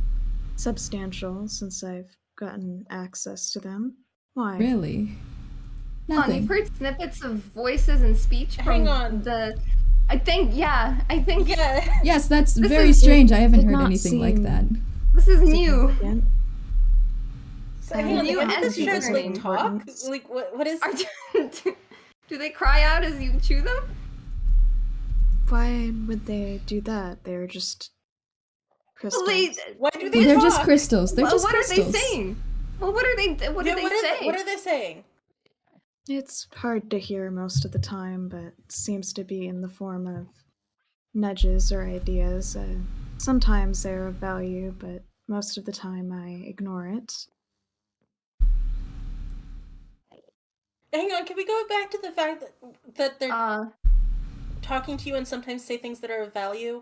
substantial since I've gotten access to them. Why? Really? On, Nothing. you've heard snippets of voices and speech from Hang on. I think Yeah. Yes, that's This very is- strange. I haven't did heard not anything like seem- that. this is new. Significant. So, hang on, You the and amethyst you shards are like named talk? Gordons. Like what is? Do they cry out as you chew them? Why would they do that? They're just crystals. Why do they They're talk? just crystals. They're Well, just what crystals. are they saying? Well, what are they? What Yeah, do they say? What are they saying? It's hard to hear most of the time, but seems to be in the form of nudges or ideas. Sometimes they're of value, but most of the time I ignore it. Hang on, can we go back to the fact that they're Uh, talking to you and sometimes say things that are of value?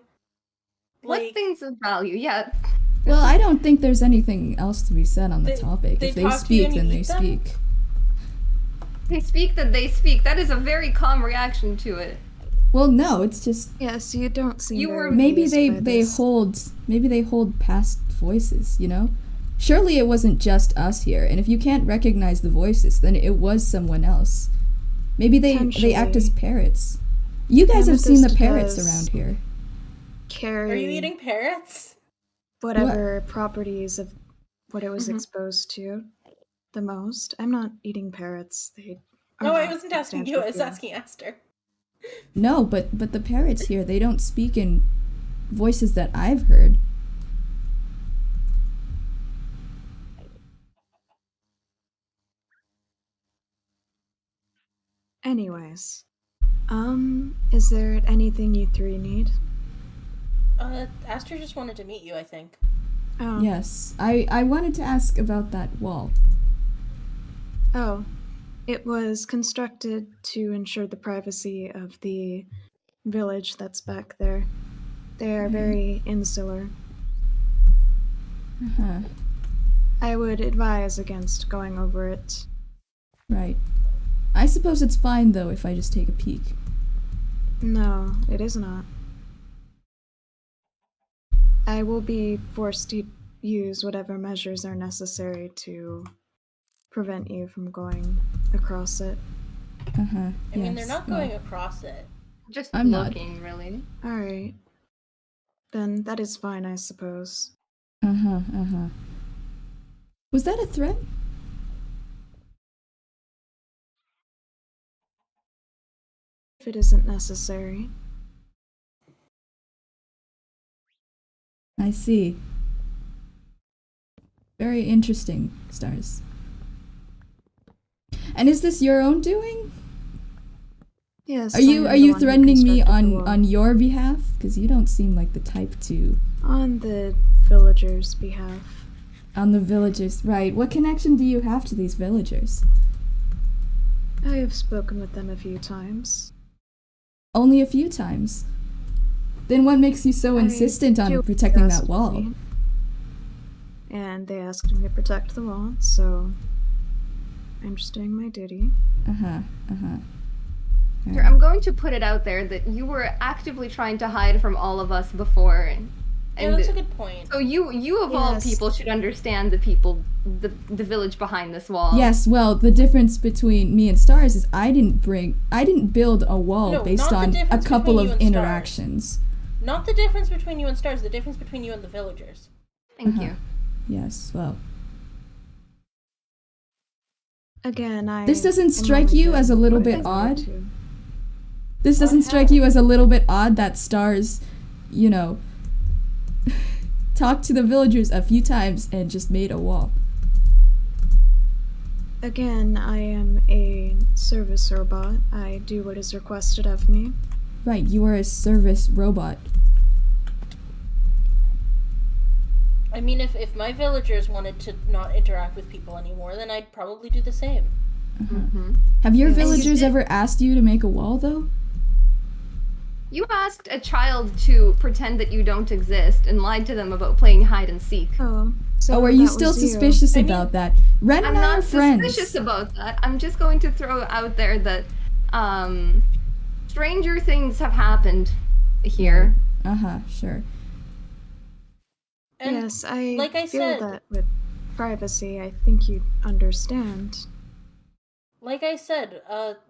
what things of value? Yeah. Well, I don't think there's anything else to be said on the topic. they If they talk to you speak, and you then they eat them? speak. They speak that they speak. That is a very calm reaction to it. Well, no, it's just Yes, you don't seem You very were- maybe pleased they by they this. hold past voices, you know? Surely it wasn't just us here, and if you can't recognize the voices, then it was someone else. Maybe they act as Potentially. parrots. You guys have seen the Amethyst parrots does around here. Carry Are you eating parrots? whatever properties of what it was Mhm. exposed to the most. I'm not eating parrots. They are No, I not wasn't asking you. I was substantial asking Aster. No, but the parrots here, they don't speak in voices that I've heard. Anyways, is there anything you three need? Aster just wanted to meet you, I think. Oh, Yes, I wanted to ask about that wall. Oh, it was constructed to ensure the privacy of the village that's back there. They are very insular. Uh-huh. I would advise against going over it. Right. I suppose it's fine, though, if I just take a peek. No, it is not. I will be forced to use whatever measures are necessary to prevent you from going across it. Uh-huh. I mean, they're yes, not well, going across it. Just I'm not. looking, really. Alright. Then that is fine, I suppose. Uh-huh, uh-huh. Was that a threat? If it isn't necessary. I see. Very interesting, Stars. And is this your own doing? Yes. Are you I am the one who threatening me constructed the wall. on your behalf? Because you don't seem like the type to. On the villagers' behalf. On the villagers, right? What connection do you have to these villagers? I have spoken with them a few times. Only a few times. Then what makes you so I insistent on do protecting that trust wall? me. and they asked me to protect the wall, so I'm just doing my duty. Here, I'm going to put it out there that you were actively trying to hide from all of us before. And Yeah, that's a good point. So you of all Yes. people should understand the village behind this wall. Yes, well, the difference between me and Stars is I didn't build a wall No, based not the on a difference couple between you of and Stars. interactions. Not the difference between you and Stars, the difference between you and the villagers. Thank you. Yes, well. Again, This doesn't am strike only you good as a little what bit I odd? to. This doesn't strike you as a little bit odd that Stars, you know, talked to the villagers a few times and just made a wall. Again, I am a service robot. I do what is requested of me. Right, you are a service robot. I mean, if my villagers wanted to not interact with people anymore, then I'd probably do the same. Have your Yes. villagers ever asked you to make a wall, though? You asked a child to pretend that you don't exist and lied to them about playing hide and seek. Oh, so Oh, are you that still was you. suspicious I mean, about that? Renn I'm and I are not friends. suspicious about that. I'm just going to throw out there that stranger things have happened here. Sure. And Yes, I like I feel said, that with privacy, I think you understand. like I said,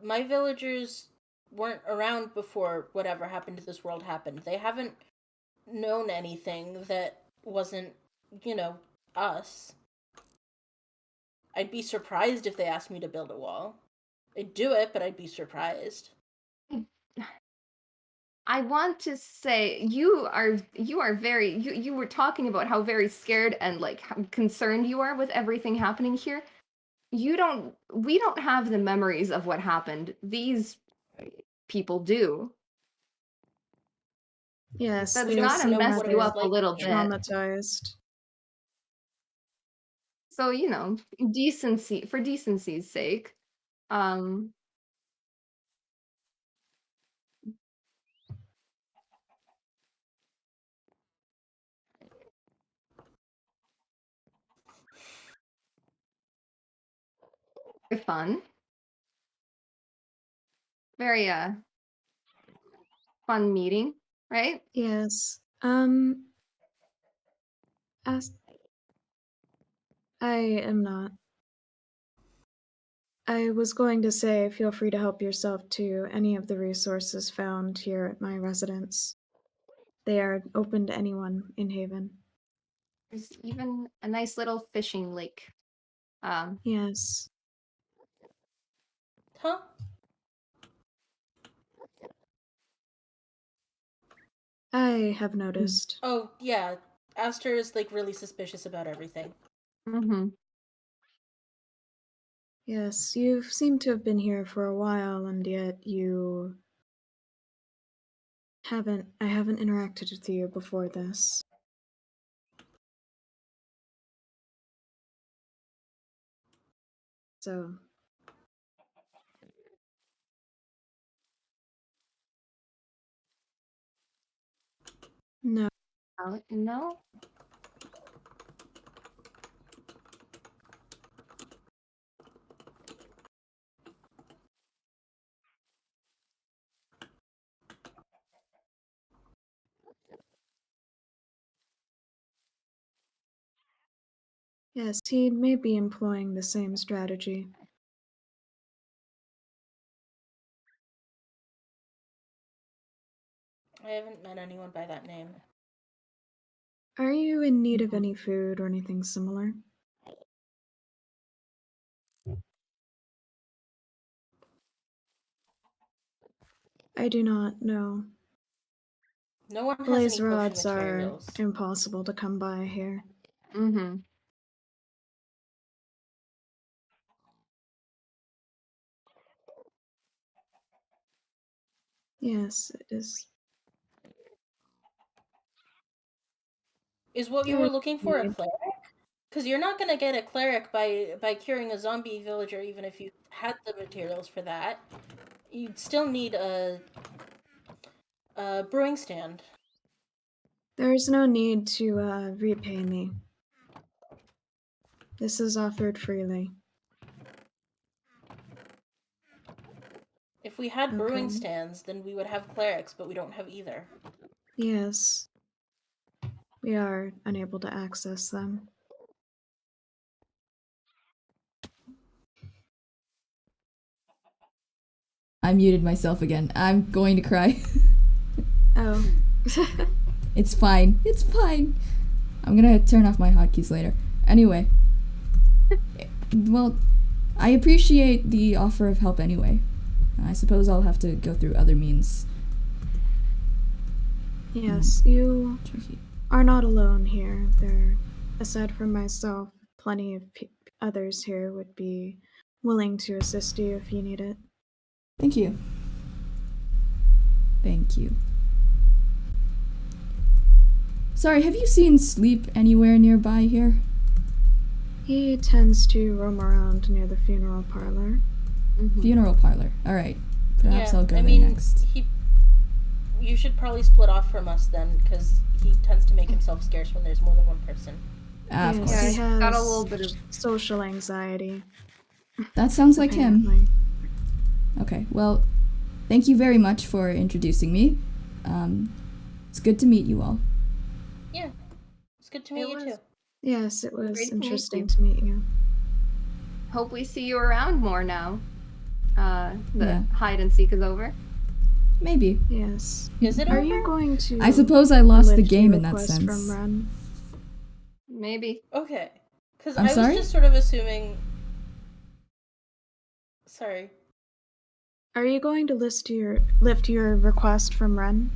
my villagers weren't around before whatever happened to this world happened. They haven't known anything that wasn't, us. I'd be surprised if they asked me to build a wall. I'd do it, but I'd be surprised. I want to say you are very you were talking about how very scared and like how concerned you are with everything happening here. We don't have the memories of what happened. These people do. Yes, That's they gotta seem mess rather you up a little bit. traumatized. So, for decency's sake, um very fun. Very fun meeting, right? Yes. As I am not. I was going to say, feel free to help yourself to any of the resources found here at my residence. They are open to anyone in Haven. There's even a nice little fishing lake. Yes. Huh? I have noticed. Oh, yeah. Aster is, really suspicious about everything. Yes, you seem to have been here for a while, and yet I haven't interacted with you before this. So, no. No? Yes, he may be employing the same strategy. I haven't met anyone by that name. Are you in need of any food or anything similar? I do not know. No one has Blaze any potion rods are materials. impossible to come by here. Yes, it is. Is what you There were is looking for a need. cleric? Because you're not going to get a cleric by curing a zombie villager, even if you had the materials for that. You'd still need a brewing stand. There is no need to repay me. This is offered freely. If we had brewing Okay. stands, then we would have clerics, but we don't have either. Yes. We are unable to access them. I muted myself again. I'm going to cry. Oh. It's fine. It's fine. I'm gonna turn off my hotkeys later. Anyway. Well, I appreciate the offer of help anyway. I suppose I'll have to go through other means. Yes, you Tricky. are not alone here. There, aside from myself, plenty of others here would be willing to assist you if you need it. Thank you. Thank you. Sorry, have you seen Sleep anywhere nearby here? He tends to roam around near the funeral parlor. Funeral parlor. Alright. Perhaps I'll go I there mean, next. You should probably split off from us then, because he tends to make himself scarce when there's more than one person. Ah, of Yes, course. he has got a little bit of social anxiety. That sounds like him. apparently. Okay, well, thank you very much for introducing me. It's good to meet you all. Yeah. It's good to meet you was- too. Yes, it was Great to meet interesting you. to meet you. Hope we see you around more now. The Yeah. hide and seek is over. Maybe. Yes. Is it Are over? you going to? I suppose I lost the lift game your in that request sense. From Renn? Maybe. Okay. Because I'm I sorry? was just sort of assuming... Sorry. Are you going to lift your request from Renn?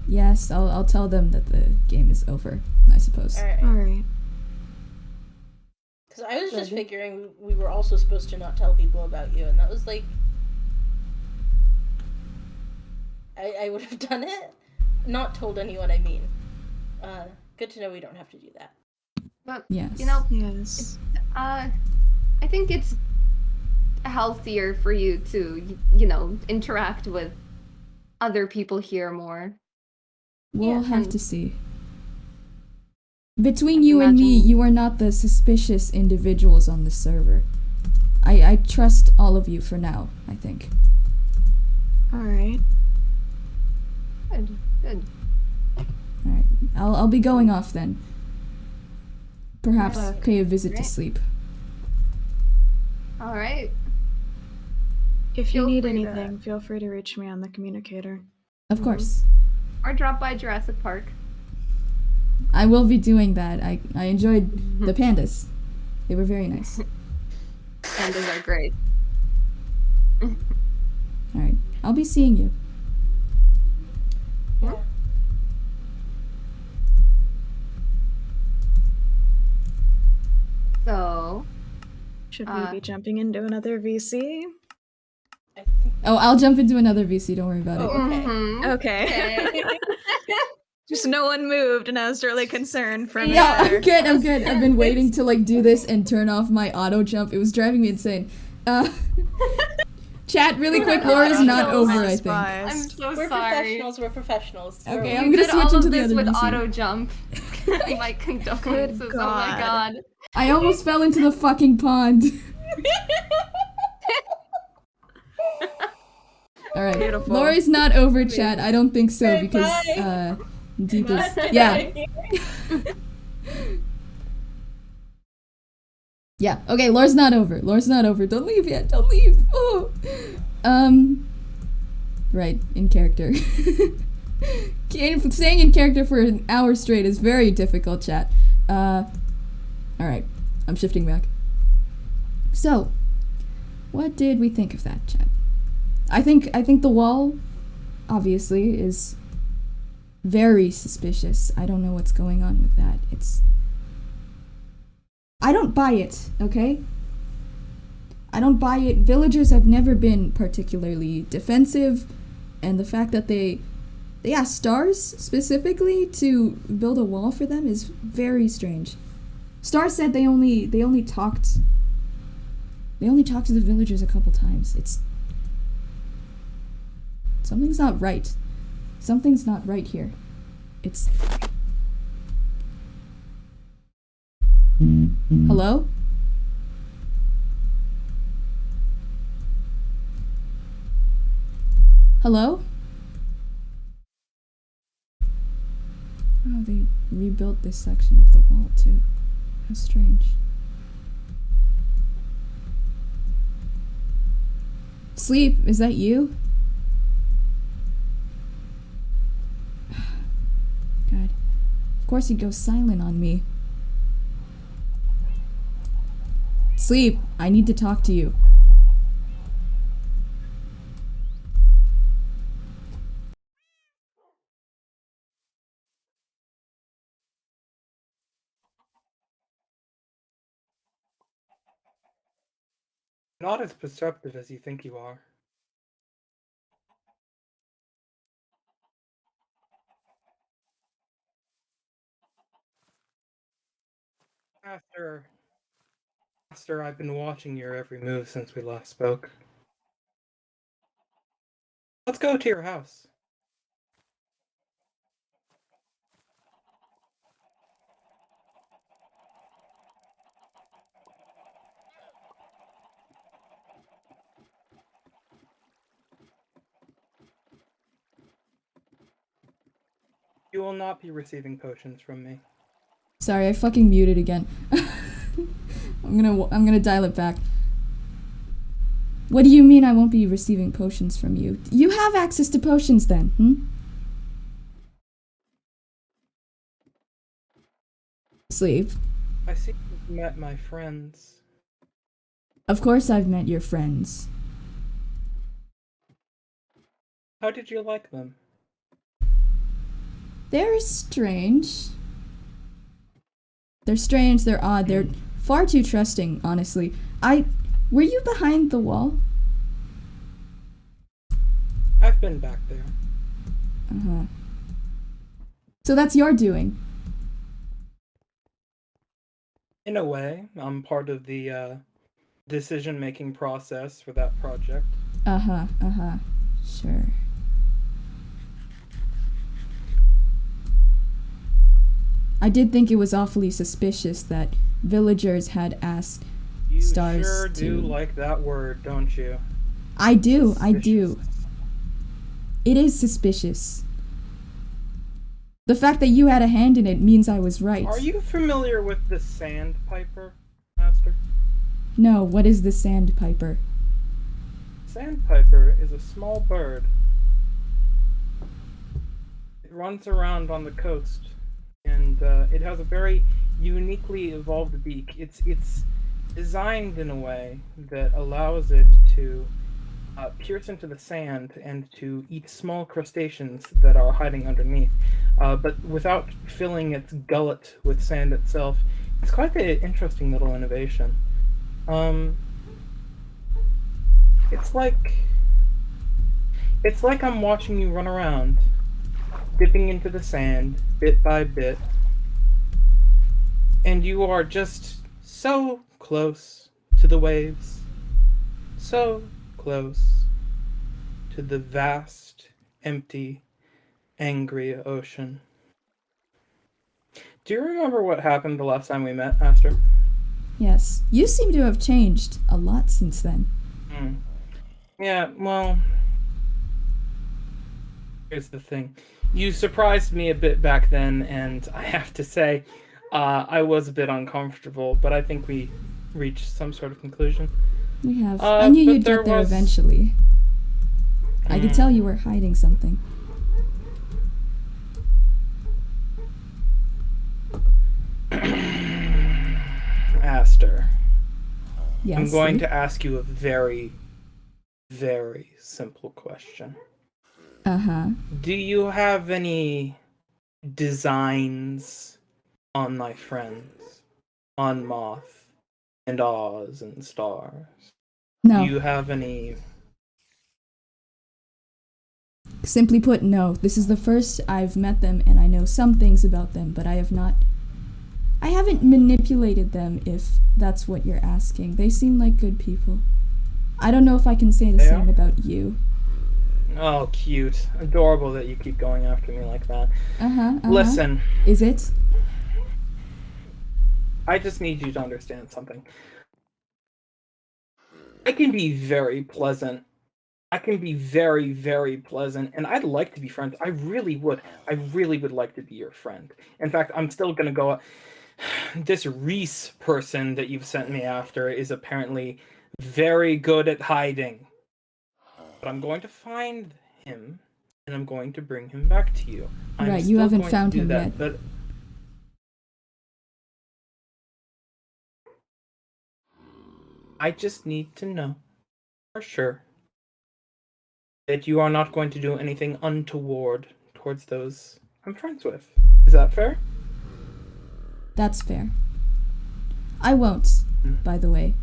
Yes, I'll tell them that the game is over, I suppose. Alright. All right. Because I was just Good. figuring we were also supposed to not tell people about you, and that was like... I would have done it. Not told anyone, I mean. Good to know we don't have to do that. But Yes. you know, Yes. I think it's healthier for you to, interact with other people here more. We'll Yeah, have and- to see. Between you and me, Imagine- you are not the suspicious individuals on the server. I trust all of you for now, I think. All right. Good, good. Alright. I'll be going off then. Perhaps Yeah. pay a visit to Great. Sleep. All right. If you Feel need free to- anything, feel free to reach me on the communicator. Of course. Or drop by Jurassic Park. I will be doing that. I enjoyed the pandas. They were very nice. Pandas are great. Alright. I'll be seeing you. Yeah. So, Should we be jumping into another VC? I think... Oh, I'll jump into another VC, don't worry about it. Oh, okay. mhm. Okay. Just no one moved, and I was really concerned for a minute Yeah, there. I'm good. I've been waiting to do this and turn off my auto jump. It was driving me insane. Chat, really quick, Laura's not over, I think. I'm Surprised. so We're sorry. professionals, we're professionals. Okay, We're- I'm You gonna did switch all into of the this other with VC. auto jump. My condolences. Oh my God. god. I almost fell into the fucking pond. Alright. Beautiful. Laura's not over, chat. I don't think so, Okay, because, bye. Deep is... Bye. Yeah. Yeah, okay, Laura's not over. Laura's not over. Don't leave yet. Don't leave. Oh. Right, in character. Staying in character for an hour straight is very difficult, chat. Alright, I'm shifting back. So, what did we think of that, chat? I think the wall, obviously, is very suspicious. I don't know what's going on with that. I don't buy it, okay? I don't buy it. Villagers have never been particularly defensive, and the fact that they asked stars specifically to build a wall for them is very strange. Stars said they only talked to the villagers a couple times. Something's not right. Something's not right here. Hello? Hello? Oh, they rebuilt this section of the wall, too. How strange. Sleep, is that you? God. Of course he'd go silent on me. Sleep, I need to talk to you. Not as perceptive as you think you are. Aster, I've been watching your every move since we last spoke. Let's go to your house. You will not be receiving potions from me. Sorry, I fucking muted again. I'm gonna dial it back. What do you mean I won't be receiving potions from you? You have access to potions then, Sleep. I see you've met my friends. Of course I've met your friends. How did you like them? They're strange. They're strange, they're odd, they're far too trusting, honestly. Were you behind the wall? I've been back there. Uh-huh. So that's your doing? In a way, I'm part of the decision-making process for that project. Sure. I did think it was awfully suspicious that villagers had asked stars You sure to... do like that word, don't you? I do. Suspicious. It is suspicious. The fact that you had a hand in it means I was right. Are you familiar with the sandpiper, Aster? No, what is the sandpiper? Sandpiper is a small bird. It runs around on the coast, and it has a very uniquely evolved beak. It's designed in a way that allows it to pierce into the sand and to eat small crustaceans that are hiding underneath, but without filling its gullet with sand itself. It's quite an interesting little innovation. It's like I'm watching you run around, dipping into the sand bit by bit, and you are just so close to the waves, so close to the vast, empty, angry ocean. Do you remember what happened the last time we met, Aster? Yes. You seem to have changed a lot since then. Yeah, well, here's the thing. You surprised me a bit back then, and I have to say, I was a bit uncomfortable, but I think we reached some sort of conclusion. We have. I knew you'd get there eventually. I could tell you were hiding something. Aster, Yes. I'm going to ask you a very, very simple question. Uh-huh. Do you have any designs on my friends? On Moth and Oz and Stars? No. Do you have any... Simply put, no. This is the first I've met them, and I know some things about them, but I haven't manipulated them, if that's what you're asking. They seem like good people. I don't know if I can say the same about you. Oh, cute. Adorable that you keep going after me like that. Uh-huh. Listen. Is it? I just need you to understand something. I can be very pleasant I can be very, very pleasant, and I'd like to be friends. I really would. I really would like to be your friend. In fact, I'm still gonna go. This Reese person that you've sent me after is apparently very good at hiding. But I'm going to find him, and I'm going to bring him back to you. Right, you haven't found him that, yet. But I just need to know for sure that you are not going to do anything untoward towards those I'm friends with. Is that fair? That's fair. I won't, by the way.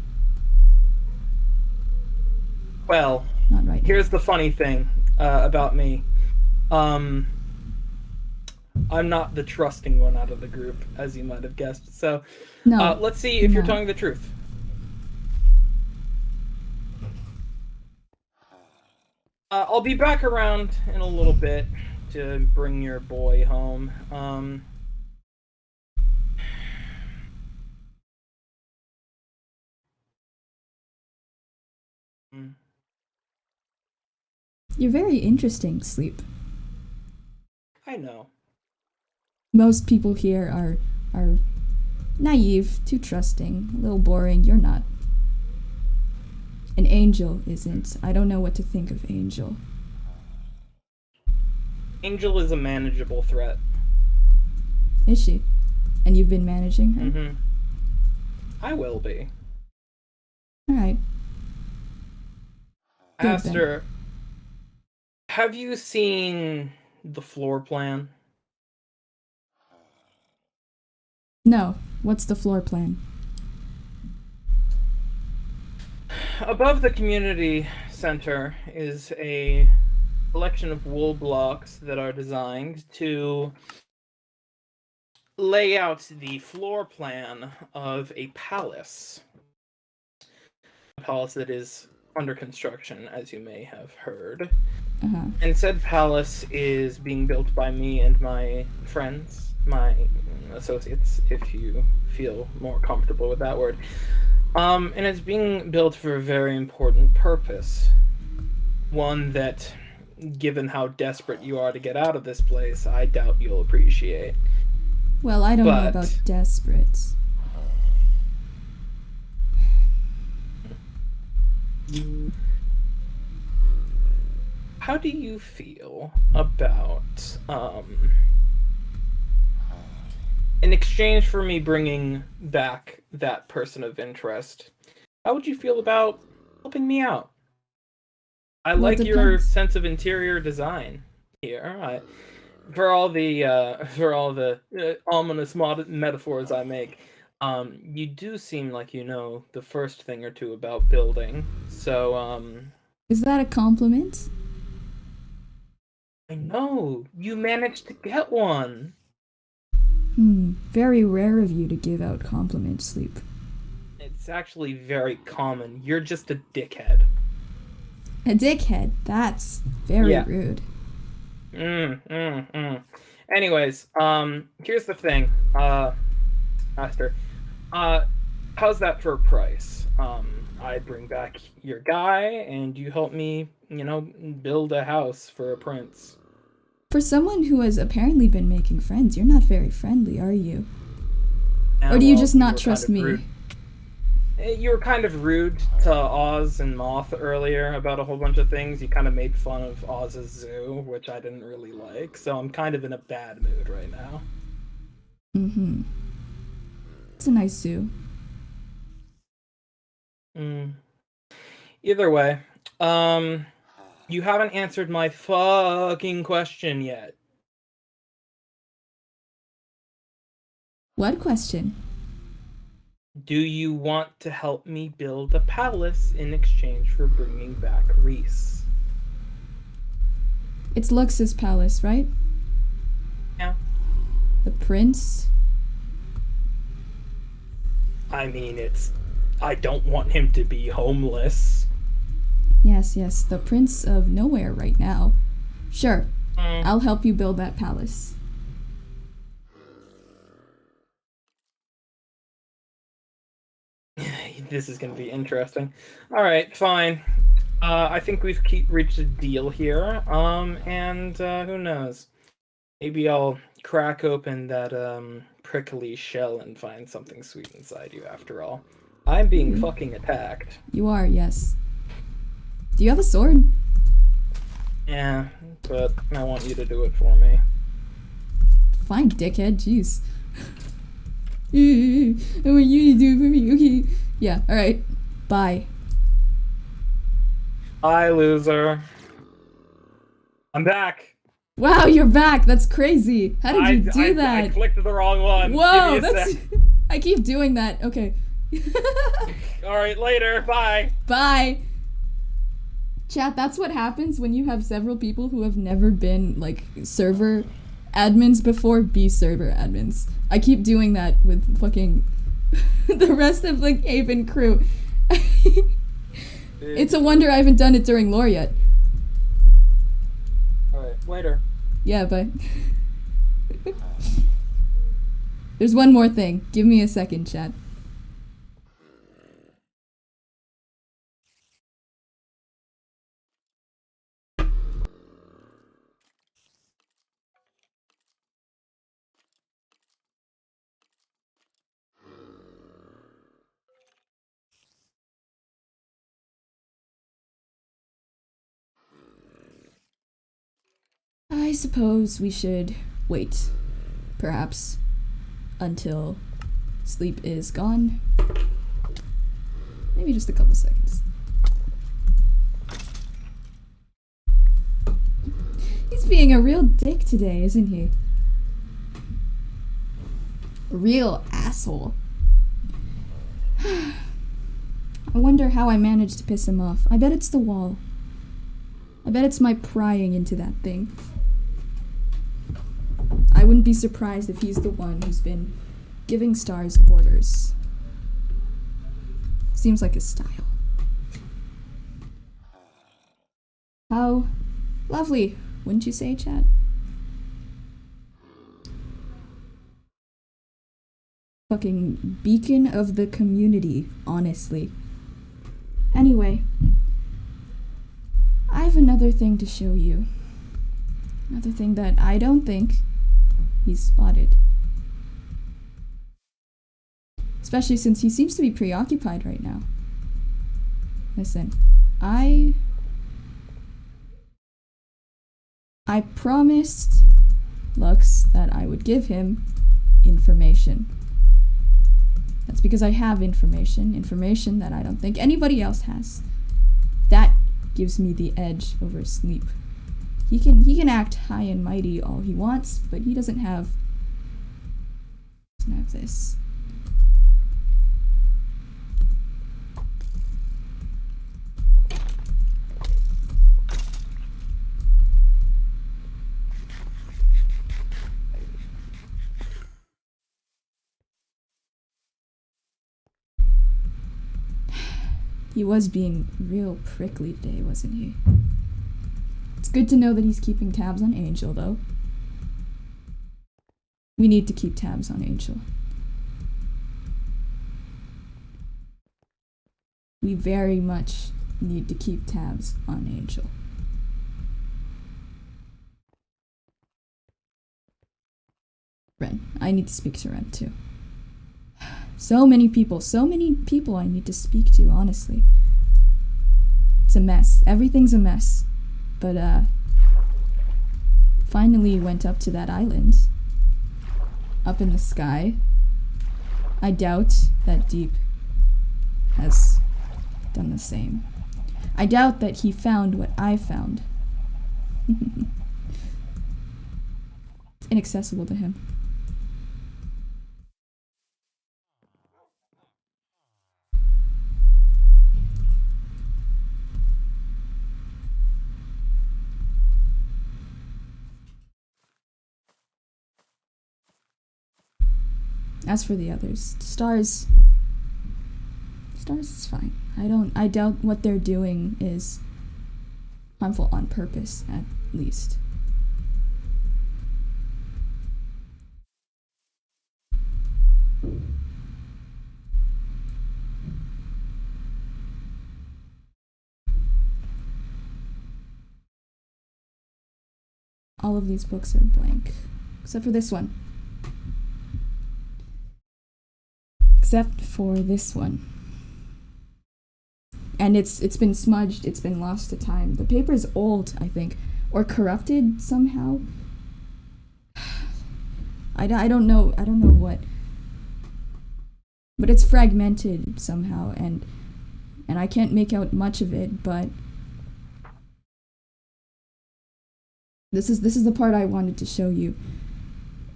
Well, Not right now. here's the funny thing about me. I'm not the trusting one out of the group, as you might have guessed. So, No, let's see if you're no. telling the truth. I'll be back around in a little bit to bring your boy home. You're very interesting, Sleep. I know. Most people here are naive, too trusting, a little boring. You're not. An Angel isn't. I don't know what to think of Angel. Angel is a manageable threat. Is she? And you've been managing her? Mm-hmm. I will be. Alright. Good, Aster, have you seen the floor plan? No. What's the floor plan? Above the community center is a collection of wool blocks that are designed to lay out the floor plan of a palace. A palace that is under construction, as you may have heard. Uh-huh. And said palace is being built by me and my friends, my associates, if you feel more comfortable with that word. And it's being built for a very important purpose. One that, given how desperate you are to get out of this place, I doubt you'll appreciate. Well, I don't know about desperate. How do you feel about, in exchange for me bringing back that person of interest, how would you feel about helping me out? I Well, like it your depends. sense of interior design here. For all the ominous metaphors I make, you do seem like you know the first thing or two about building. So, Is that a compliment? I know you managed to get one. Very rare of you to give out compliments, Sleep. It's actually very common. You're just a dickhead. A dickhead. That's very Yeah. rude. Anyways, here's the thing, Aster. How's that for a price? I bring back your guy, and you help me, build a house for a prince. For someone who has apparently been making friends, you're not very friendly, are you? Or do you just not trust me? Rude. You were kind of rude to Oz and Moth earlier about a whole bunch of things. You kind of made fun of Oz's zoo, which I didn't really like, so I'm kind of in a bad mood right now. It's a nice zoo. Either way, you haven't answered my fucking question yet. What question? Do you want to help me build a palace in exchange for bringing back Reese? It's Lux's palace, right? Yeah. The prince? I mean, I don't want him to be homeless. Yes, the prince of nowhere right now. Sure, I'll help you build that palace. This is going to be interesting. All right, fine. I think we've reached a deal here. And who knows? Maybe I'll crack open that prickly shell and find something sweet inside you. After all, I'm being fucking attacked. You are, yes. Do you have a sword? Yeah, but I want you to do it for me. Fine, dickhead. Jeez. I want you to do it for me. Okay. Yeah. All right. Bye. Bye, loser. I'm back. Wow, you're back. That's crazy. How did you do that? I clicked the wrong one. Whoa, Give me a that's. sec. I keep doing that. Okay. All right, later. Bye. Bye. Chat, that's what happens when you have several people who have never been, like, server admins before be server admins. I keep doing that with fucking the rest of, like, Haven crew. It's a wonder I haven't done it during lore yet. Alright, later. Yeah, but... There's one more thing. Give me a second, chat. I suppose we should wait, perhaps, until sleep is gone. Maybe just a couple seconds. He's being a real dick today, isn't he? A real asshole. I wonder how I managed to piss him off. I bet it's the wall. I bet it's my prying into that thing. I wouldn't be surprised if he's the one who's been giving stars orders. Seems like his style. How lovely, wouldn't you say, Chad? Fucking beacon of the community, honestly. Anyway, I have another thing to show you. Another thing that I don't think he's spotted. Especially since he seems to be preoccupied right now. Listen, I promised Lux that I would give him information. That's because I have information that I don't think anybody else has. That gives me the edge over sleep. He can act high and mighty all he wants, but he doesn't have this. He was being real prickly today, wasn't he? It's good to know that he's keeping tabs on Angel, though. We need to keep tabs on Angel. We very much need to keep tabs on Angel. Renn. I need to speak to Renn, too. So many people I need to speak to, honestly. It's a mess. Everything's a mess. But, finally went up to that island. Up in the sky. I doubt that Deep has done the same. I doubt that he found what I found. It's inaccessible to him. As for the others, Stars is fine. I doubt what they're doing is harmful on purpose, at least. all of these books are blank. Except for this one. Except for this one. And it's been smudged, it's been lost to time. The paper's old, I think. Or corrupted somehow. I don't know what. But it's fragmented somehow, and I can't make out much of it, but this is the part I wanted to show you.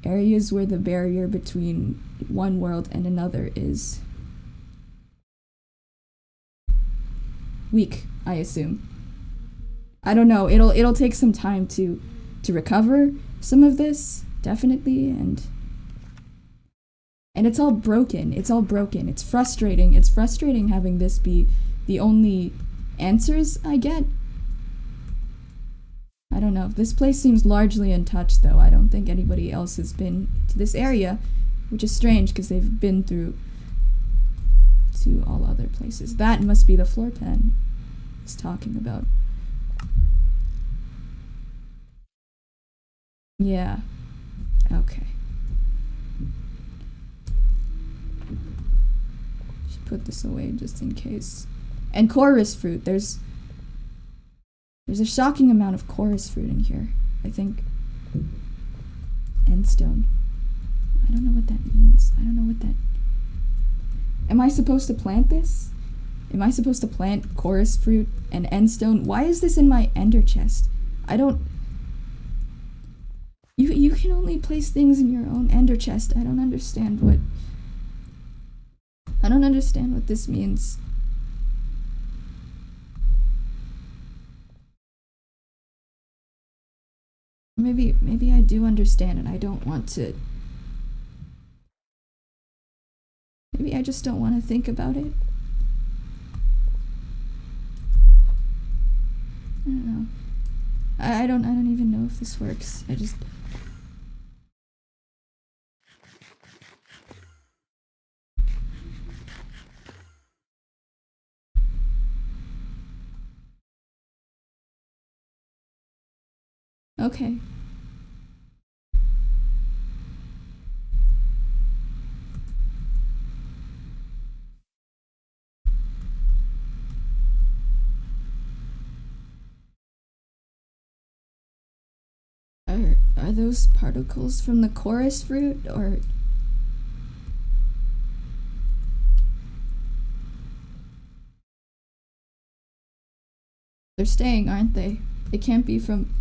Areas where the barrier between one world and another is weak, I assume. I don't know, it'll take some time to recover some of this, definitely, and it's all broken. It's all broken. It's frustrating. It's frustrating having this be the only answers I get. I don't know. This place seems largely untouched, though. I don't think anybody else has been to this area, which is strange because they've been through to all other places. That must be the floor plan he's talking about. Yeah. Okay. Should put this away just in case. And chorus fruit. There's a shocking amount of chorus fruit in here, I think. Endstone. I don't know what that means. I don't know what that... Am I supposed to plant this? Am I supposed to plant chorus fruit and endstone? Why is this in my ender chest? I don't... You can only place things in your own ender chest. I don't understand what this means. Maybe I do understand and I don't want to. Maybe I just don't want to think about it. I don't know. I don't even know if this works. I just... Okay. Are those particles from the chorus fruit, or... They're staying, aren't they? It can't be from...